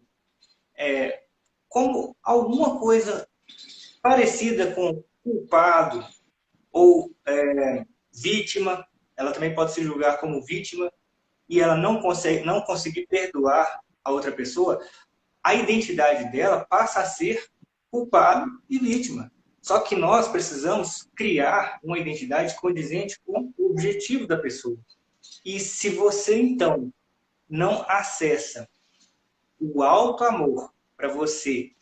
como alguma coisa parecida com culpado ou vítima, ela também pode se julgar como vítima e ela não conseguir perdoar a outra pessoa, a identidade dela passa a ser culpado e vítima. Só que nós precisamos criar uma identidade condizente com o objetivo da pessoa. E se você, então, não acessa o auto-amor para você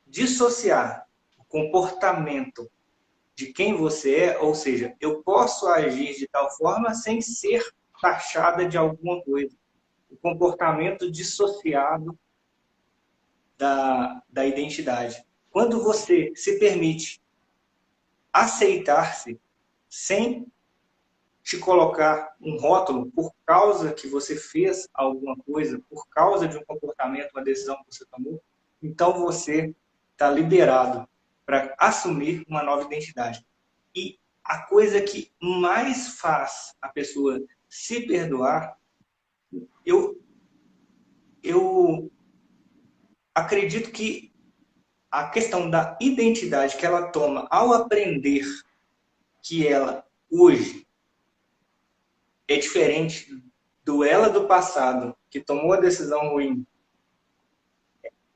dissociar o comportamento de quem você é, ou seja, eu posso agir de tal forma sem ser taxada de alguma coisa. O comportamento dissociado da identidade. Quando você se permite aceitar-se sem te colocar um rótulo por causa que você fez alguma coisa, por causa de um comportamento, uma decisão que você tomou, então você está liberado para assumir uma nova identidade. E a coisa que mais faz a pessoa se perdoar, eu acredito que a questão da identidade que ela toma ao aprender que ela hoje é diferente do ela do passado, que tomou a decisão ruim.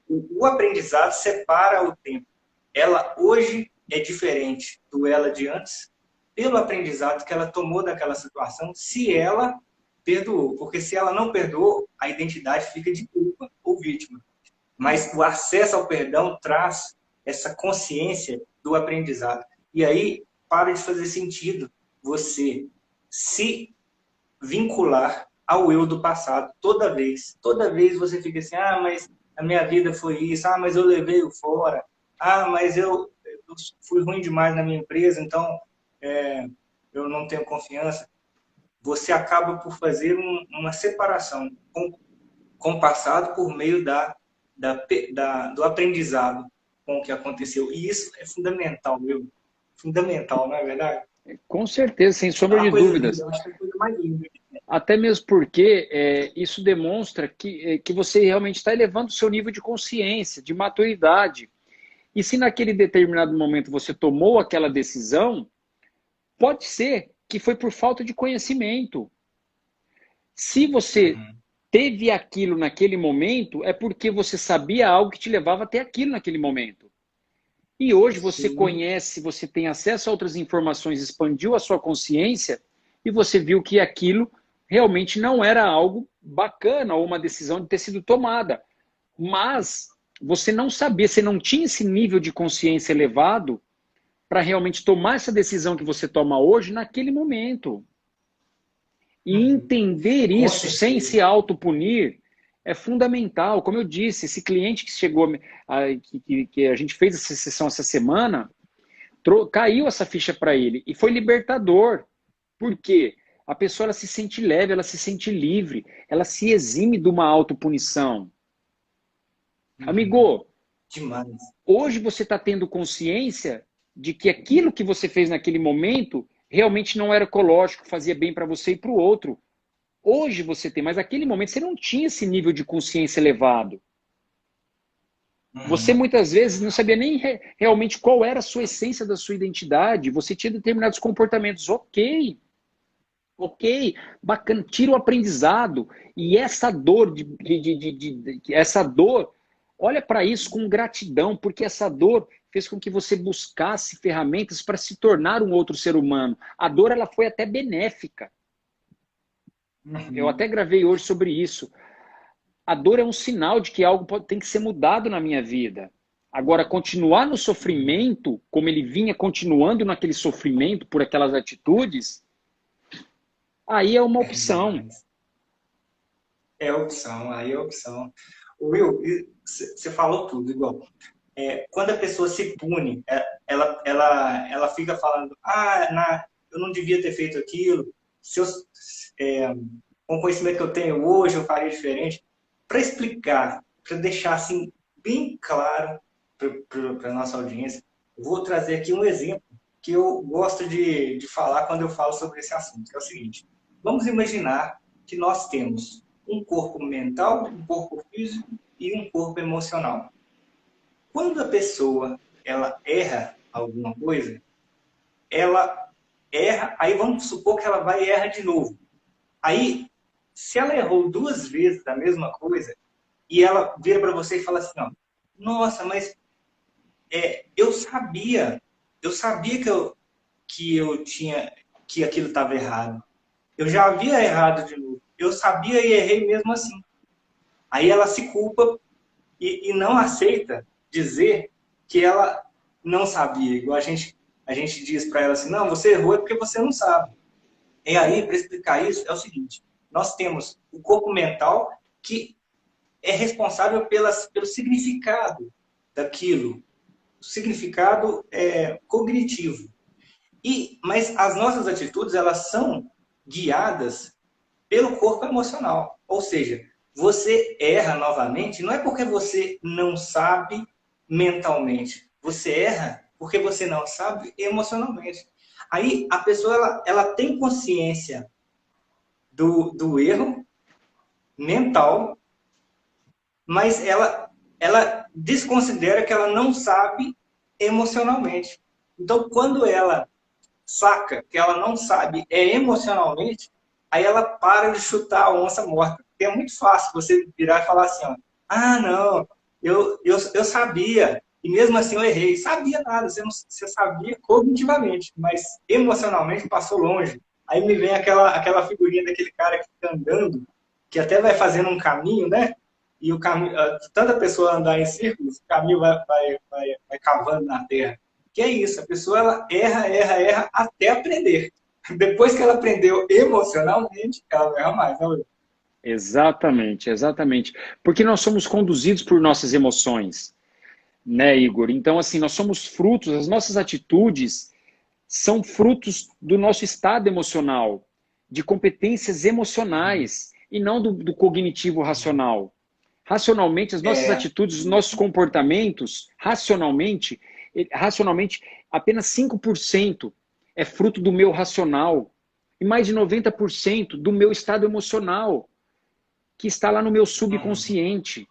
O aprendizado separa o tempo. Ela hoje é diferente do ela de antes, pelo aprendizado que ela tomou daquela situação, se ela perdoou. Porque se ela não perdoou, a identidade fica de culpa ou vítima. Mas o acesso ao perdão traz essa consciência do aprendizado. E aí para de fazer sentido você se vincular ao eu do passado toda vez. Toda vez você fica assim, ah, mas a minha vida foi isso, ah, mas eu levei o fora, ah, mas eu fui ruim demais na minha empresa, então eu não tenho confiança. Você acaba por fazer uma separação com o passado por meio do aprendizado com o que aconteceu. E isso é fundamental, meu. Fundamental, não é verdade? Com certeza, sem É sombra uma de coisa linda, dúvidas. eu acho que é a coisa mais linda. Até mesmo porque isso demonstra que você realmente está elevando o seu nível de consciência, de maturidade. E se naquele determinado momento você tomou aquela decisão, pode ser que foi por falta de conhecimento. Se você teve aquilo naquele momento, é porque você sabia algo que te levava até aquilo naquele momento. E hoje você Sim. conhece, você tem acesso a outras informações, expandiu a sua consciência, e você viu que aquilo realmente não era algo bacana ou uma decisão de ter sido tomada. Mas você não sabia, você não tinha esse nível de consciência elevado para realmente tomar essa decisão que você toma hoje naquele momento. E entender isso sem se autopunir é fundamental. Como eu disse, esse cliente que chegou, que a gente fez essa sessão essa semana, caiu essa ficha para ele e foi libertador. Por quê? A pessoa ela se sente leve, ela se sente livre, ela se exime de uma autopunição. Amigo, demais. Hoje você está tendo consciência de que aquilo que você fez naquele momento realmente não era ecológico, fazia bem para você e para o outro. Hoje você tem, mas naquele momento você não tinha esse nível de consciência elevado. Você muitas vezes não sabia nem realmente qual era a sua essência da sua identidade. Você tinha determinados comportamentos. Ok, bacana, tira o aprendizado. E essa dor, essa dor, olha para isso com gratidão, porque essa dor fez com que você buscasse ferramentas para se tornar um outro ser humano. A dor ela foi até benéfica. Eu até gravei hoje sobre isso. A dor é um sinal de que algo tem que ser mudado na minha vida. Agora, continuar no sofrimento, como ele vinha continuando naquele sofrimento por aquelas atitudes, aí é uma opção. É opção, aí é opção. Will, você falou tudo, igual. Quando a pessoa se pune, ela fica falando, eu não devia ter feito aquilo, com o conhecimento que eu tenho hoje, eu faria diferente. Para explicar, para deixar assim, bem claro para a nossa audiência, eu vou trazer aqui um exemplo que eu gosto de falar quando eu falo sobre esse assunto, que é o seguinte. Vamos imaginar que nós temos um corpo mental, um corpo físico e um corpo emocional. Quando a pessoa ela erra alguma coisa, ela erra, aí vamos supor que ela vai e erra de novo. Aí, se ela errou 2 vezes da mesma coisa, e ela vira para você e fala assim, ó, nossa, mas eu sabia que aquilo estava errado. Eu já havia errado de novo. Eu sabia e errei mesmo assim. Aí ela se culpa e não aceita dizer que ela não sabia. Igual a gente diz para ela assim, não, você errou é porque você não sabe. E aí, para explicar isso, é o seguinte, nós temos o corpo mental que é responsável pelo significado daquilo. O significado cognitivo. Mas as nossas atitudes, elas são guiadas pelo corpo emocional. Ou seja, você erra novamente, não é porque você não sabe mentalmente. Você erra porque você não sabe emocionalmente. Aí a pessoa ela tem consciência do erro mental, mas ela desconsidera que ela não sabe emocionalmente. Então, quando ela saca que ela não sabe emocionalmente, aí ela para de chutar a onça morta. Porque é muito fácil você virar e falar assim, ó, não, eu sabia, e mesmo assim eu errei. Sabia nada, você sabia cognitivamente, mas emocionalmente passou longe. Aí me vem aquela figurinha daquele cara que fica andando, que até vai fazendo um caminho, né? E o caminho, tanta pessoa andar em círculos, o caminho vai cavando na terra. Que é isso, a pessoa ela erra até aprender. Depois que ela aprendeu emocionalmente, ela não erra mais, não é? Exatamente. Porque nós somos conduzidos por nossas emoções, né, Igor? Então, assim, nós somos frutos, as nossas atitudes são frutos do nosso estado emocional, de competências emocionais, e não do cognitivo racional. Racionalmente, as nossas atitudes, os nossos comportamentos, racionalmente, apenas 5% é fruto do meu racional e mais de 90% do meu estado emocional, que está lá no meu subconsciente.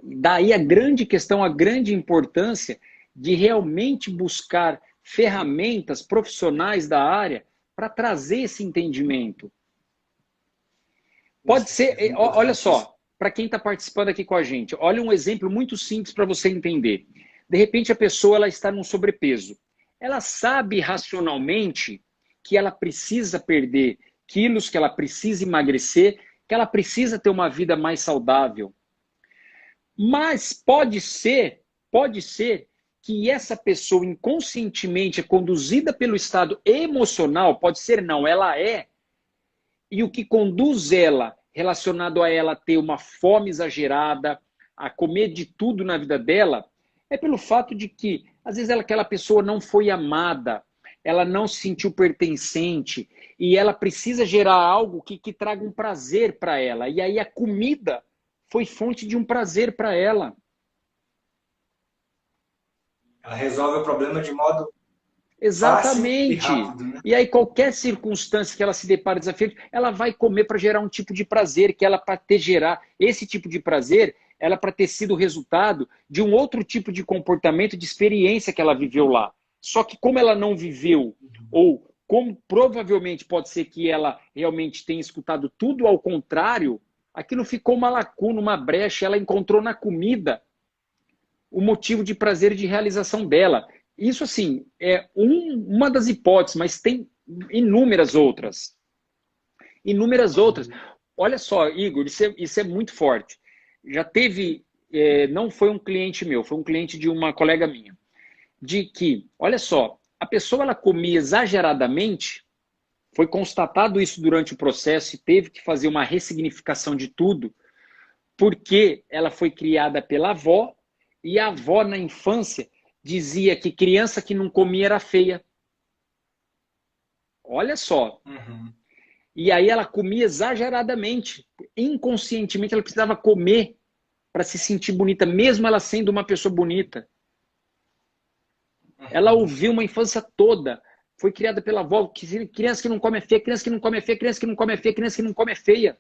Daí a grande questão, a grande importância de realmente buscar ferramentas profissionais da área para trazer esse entendimento. Pode ser, olha só, para quem está participando aqui com a gente, olha um exemplo muito simples para você entender. De repente a pessoa ela está num sobrepeso. Ela sabe racionalmente que ela precisa perder quilos, que ela precisa emagrecer, que ela precisa ter uma vida mais saudável. Mas pode ser que essa pessoa inconscientemente é conduzida pelo estado emocional, pode ser não, ela é, e o que conduz ela, relacionado a ela ter uma fome exagerada, a comer de tudo na vida dela, é pelo fato de que, às vezes, aquela pessoa não foi amada, ela não se sentiu pertencente, e ela precisa gerar algo que traga um prazer para ela. E aí a comida foi fonte de um prazer para ela. Ela resolve o problema de modo Exatamente. fácil e rápido, né? E aí qualquer circunstância que ela se depare desafiante, ela vai comer para gerar um tipo de prazer, que ela para ter gerar esse tipo de prazer, ela para ter sido resultado de um outro tipo de comportamento, de experiência que ela viveu lá. Só que como ela não viveu, ou como provavelmente pode ser que ela realmente tenha escutado tudo ao contrário, aquilo ficou uma lacuna, uma brecha, ela encontrou na comida o motivo de prazer e de realização dela. Isso, assim, é uma das hipóteses, mas tem inúmeras outras. Inúmeras outras. Olha só, Igor, isso é muito forte. Já teve, não foi um cliente meu, foi um cliente de uma colega minha, de que, olha só, a pessoa ela comia exageradamente, foi constatado isso durante o processo e teve que fazer uma ressignificação de tudo, porque ela foi criada pela avó, e a avó na infância dizia que criança que não comia era feia. Olha só. Uhum. E aí ela comia exageradamente. Inconscientemente ela precisava comer para se sentir bonita, mesmo ela sendo uma pessoa bonita. Ela ouviu uma infância toda. Foi criada pela avó. Que criança que não come é feia, criança que não come é feia, criança que não come é feia, criança que não come é feia.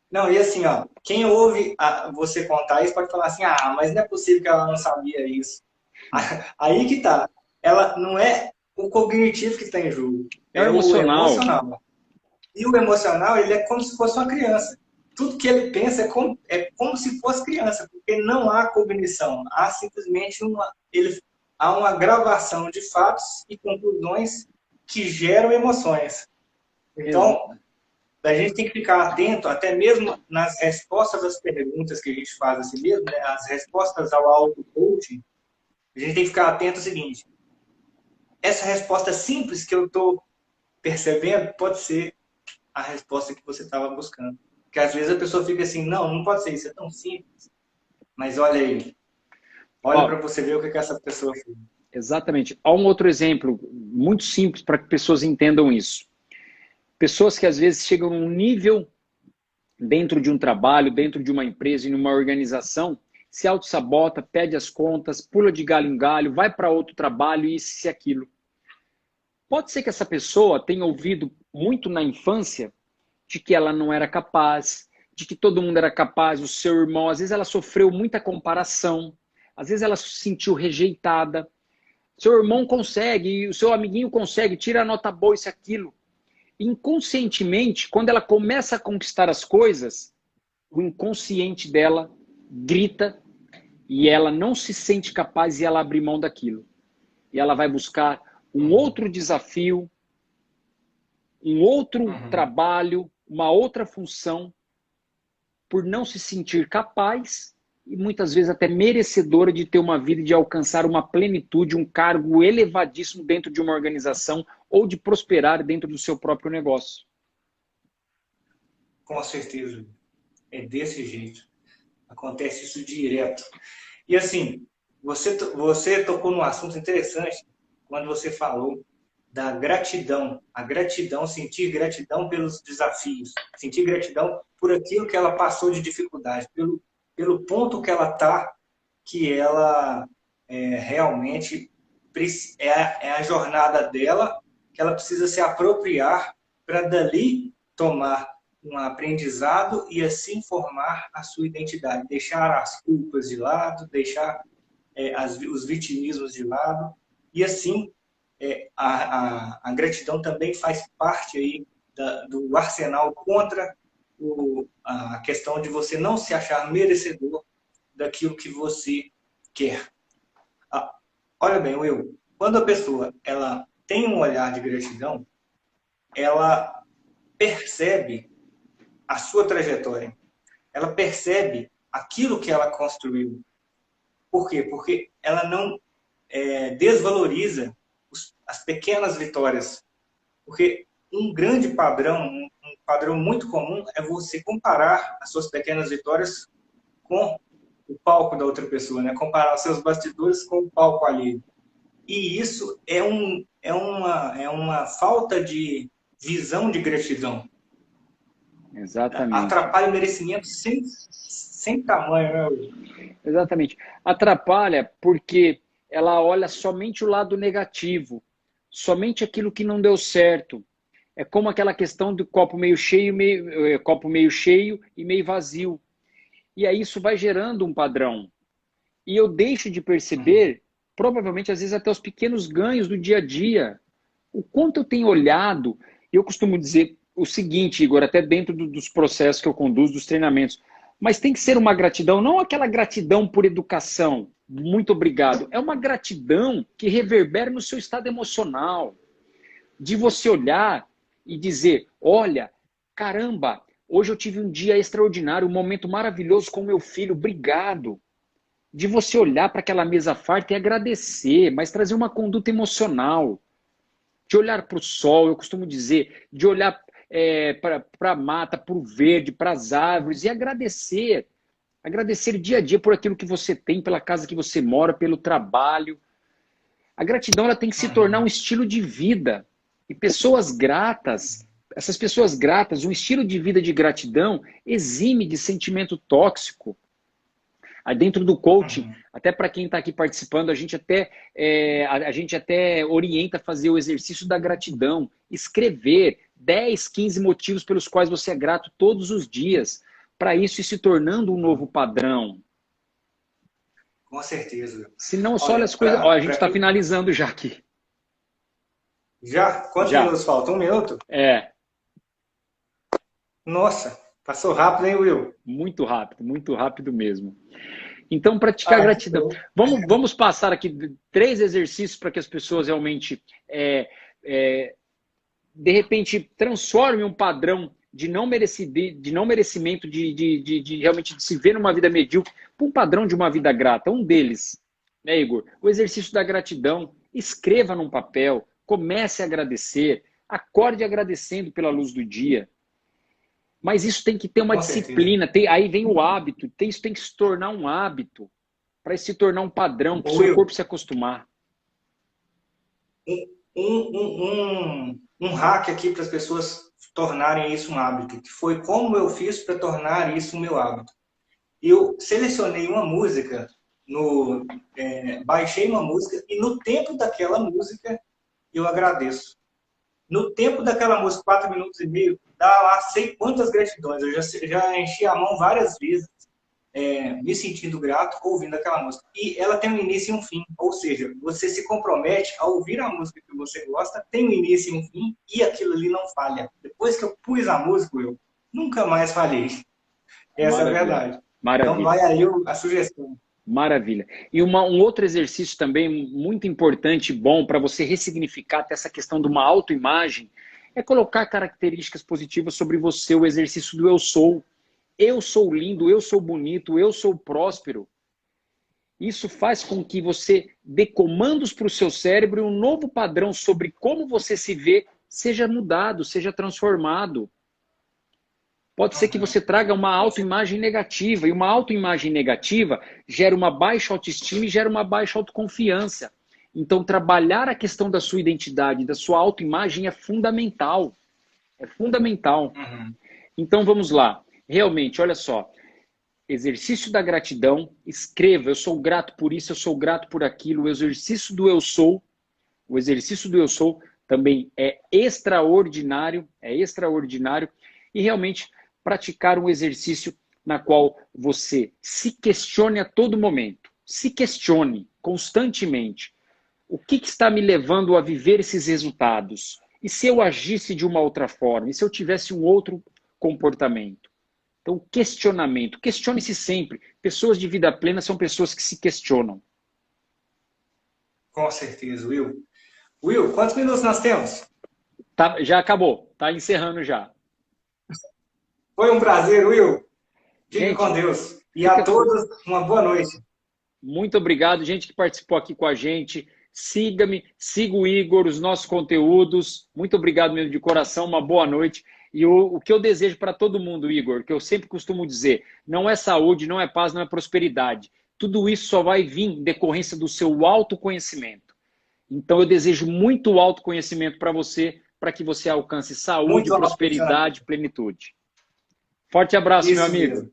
Não, e assim, ó, quem ouve você contar isso pode falar assim, mas não é possível que ela não sabia isso. Aí que tá. Ela não é o cognitivo que está em jogo. É o emocional. E o emocional, ele é como se fosse uma criança. Tudo que ele pensa é como se fosse criança, porque não há cognição. Há simplesmente há uma gravação de fatos e conclusões que geram emoções. Então, a gente tem que ficar atento, até mesmo nas respostas às perguntas que a gente faz a si mesmo, né? As respostas ao auto-coaching, a gente tem que ficar atento ao seguinte: essa resposta simples que eu estou percebendo pode ser a resposta que você estava buscando. Porque às vezes a pessoa fica assim, não pode ser isso, é tão simples. Mas olha aí, olha para você ver o que essa pessoa fez. Exatamente. Há um outro exemplo muito simples para que pessoas entendam isso. Pessoas que às vezes chegam num nível dentro de um trabalho, dentro de uma empresa, em uma organização, se auto-sabota, pede as contas, pula de galho em galho, vai para outro trabalho, isso e aquilo. Pode ser que essa pessoa tenha ouvido muito na infância de que ela não era capaz, de que todo mundo era capaz, o seu irmão, às vezes ela sofreu muita comparação, às vezes ela se sentiu rejeitada. Seu irmão consegue, o seu amiguinho consegue, tira a nota boa, isso e aquilo. Inconscientemente, quando ela começa a conquistar as coisas, o inconsciente dela grita e ela não se sente capaz e ela abre mão daquilo. E ela vai buscar um outro desafio, um outro trabalho, uma outra função, por não se sentir capaz e muitas vezes até merecedora de ter uma vida e de alcançar uma plenitude, um cargo elevadíssimo dentro de uma organização ou de prosperar dentro do seu próprio negócio. Com certeza. É desse jeito. Acontece isso direto. E assim, você tocou num assunto interessante quando você falou da gratidão. A gratidão, sentir gratidão pelos desafios. Sentir gratidão por aquilo que ela passou de dificuldade, pelo ponto que ela está, que ela realmente é a jornada dela, que ela precisa se apropriar para dali tomar um aprendizado e assim formar a sua identidade. Deixar as culpas de lado, deixar os vitimismos de lado. E assim, a gratidão também faz parte aí do arsenal contra a questão de você não se achar merecedor daquilo que você quer. Olha bem, Will, quando a pessoa ela tem um olhar de gratidão, ela percebe a sua trajetória. Ela percebe aquilo que ela construiu. Por quê? Porque ela não desvaloriza as pequenas vitórias. Porque um grande padrão, um padrão muito comum é você comparar as suas pequenas vitórias com o palco da outra pessoa, né? Comparar os seus bastidores com o palco alheio. E isso é uma falta de visão de gratidão. Exatamente. Atrapalha o merecimento sem tamanho, né, Will? Exatamente. Atrapalha porque ela olha somente o lado negativo, somente aquilo que não deu certo. É como aquela questão do copo meio cheio, copo meio cheio e meio vazio. E aí isso vai gerando um padrão. E eu deixo de perceber, provavelmente, às vezes, até os pequenos ganhos do dia a dia. O quanto eu tenho olhado, eu costumo dizer o seguinte, Igor, até dentro dos processos que eu conduzo, dos treinamentos, mas tem que ser uma gratidão, não aquela gratidão por educação, muito obrigado. É uma gratidão que reverbera no seu estado emocional. De você olhar e dizer, olha, caramba, hoje eu tive um dia extraordinário, um momento maravilhoso com meu filho, obrigado. De você olhar para aquela mesa farta e agradecer, mas trazer uma conduta emocional. De olhar para o sol, eu costumo dizer, de olhar para a mata, para o verde, para as árvores e agradecer. Agradecer dia a dia por aquilo que você tem, pela casa que você mora, pelo trabalho. A gratidão ela tem que se tornar um estilo de vida. E pessoas gratas, essas pessoas gratas, um estilo de vida de gratidão exime de sentimento tóxico. Aí dentro do coaching, até para quem está aqui participando, a gente até orienta a fazer o exercício da gratidão. Escrever 10, 15 motivos pelos quais você é grato todos os dias. Para isso ir se tornando um novo padrão. Com certeza. Se não, só olha as coisas... Ó, a gente está finalizando já aqui. Já? Quantos minutos faltam? 1 minuto? É. Nossa, passou rápido, hein, Will? Muito rápido mesmo. Então, praticar gratidão. Vamos passar aqui 3 exercícios para que as pessoas realmente, de repente, transformem um padrão de não merecimento, de realmente de se ver numa vida medíocre, para um padrão de uma vida grata. Um deles, né, Igor? O exercício da gratidão. Escreva num papel, comece a agradecer, acorde agradecendo pela luz do dia. Mas isso tem que ter uma disciplina. Aí vem o hábito. Isso tem que se tornar um hábito para se tornar um padrão, para o seu corpo se acostumar. Um hack aqui para as pessoas tornarem isso um hábito, que foi como eu fiz para tornar isso o meu hábito. Eu selecionei uma música, baixei uma música e no tempo daquela música eu agradeço. No tempo daquela música, 4 minutos e meio, dá lá sei quantas gratidões. Eu já enchi a mão várias vezes, me sentindo grato, ouvindo aquela música. E ela tem um início e um fim. Ou seja, você se compromete a ouvir a música que você gosta, tem um início e um fim, e aquilo ali não falha. Depois que eu pus a música, eu nunca mais falhei. Essa é a verdade. Maravilha. Então vai aí a sugestão. Maravilha. E um outro exercício também muito importante e bom para você ressignificar até essa questão de uma autoimagem é colocar características positivas sobre você, o exercício do eu sou. Eu sou lindo, eu sou bonito, eu sou próspero. Isso faz com que você dê comandos para o seu cérebro e um novo padrão sobre como você se vê seja mudado, seja transformado. Pode ser que você traga uma autoimagem negativa, e uma autoimagem negativa gera uma baixa autoestima e gera uma baixa autoconfiança. Então, trabalhar a questão da sua identidade, da sua autoimagem é fundamental. É fundamental. Então, vamos lá. Realmente, olha só. Exercício da gratidão. Escreva, eu sou grato por isso, eu sou grato por aquilo. O exercício do eu sou. O exercício do eu sou também é extraordinário. É extraordinário. E realmente praticar um exercício na qual você se questione a todo momento. Se questione constantemente. O que está me levando a viver esses resultados? E se eu agisse de uma outra forma? E se eu tivesse um outro comportamento? Então, questionamento. Questione-se sempre. Pessoas de vida plena são pessoas que se questionam. Com certeza, Will. Will, quantos minutos nós temos? Tá, já acabou, tá encerrando já. Foi um prazer, Will. Fique Gente, com Deus. E a todos, uma boa noite. muito obrigado, gente que participou aqui com a gente. Siga-me, siga o Igor, os nossos conteúdos. Muito obrigado mesmo de coração, uma boa noite. E o que eu desejo para todo mundo, Igor, que eu sempre costumo dizer, não é saúde, não é paz, não é prosperidade. Tudo isso só vai vir em decorrência do seu autoconhecimento. Então eu desejo muito autoconhecimento para você, para que você alcance saúde, Muito prosperidade, plenitude. Forte abraço, meu Isso amigo. mesmo.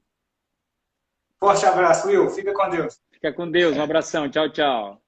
Forte abraço, Will. Fica com Deus. Fica com Deus, um abração. Tchau, tchau.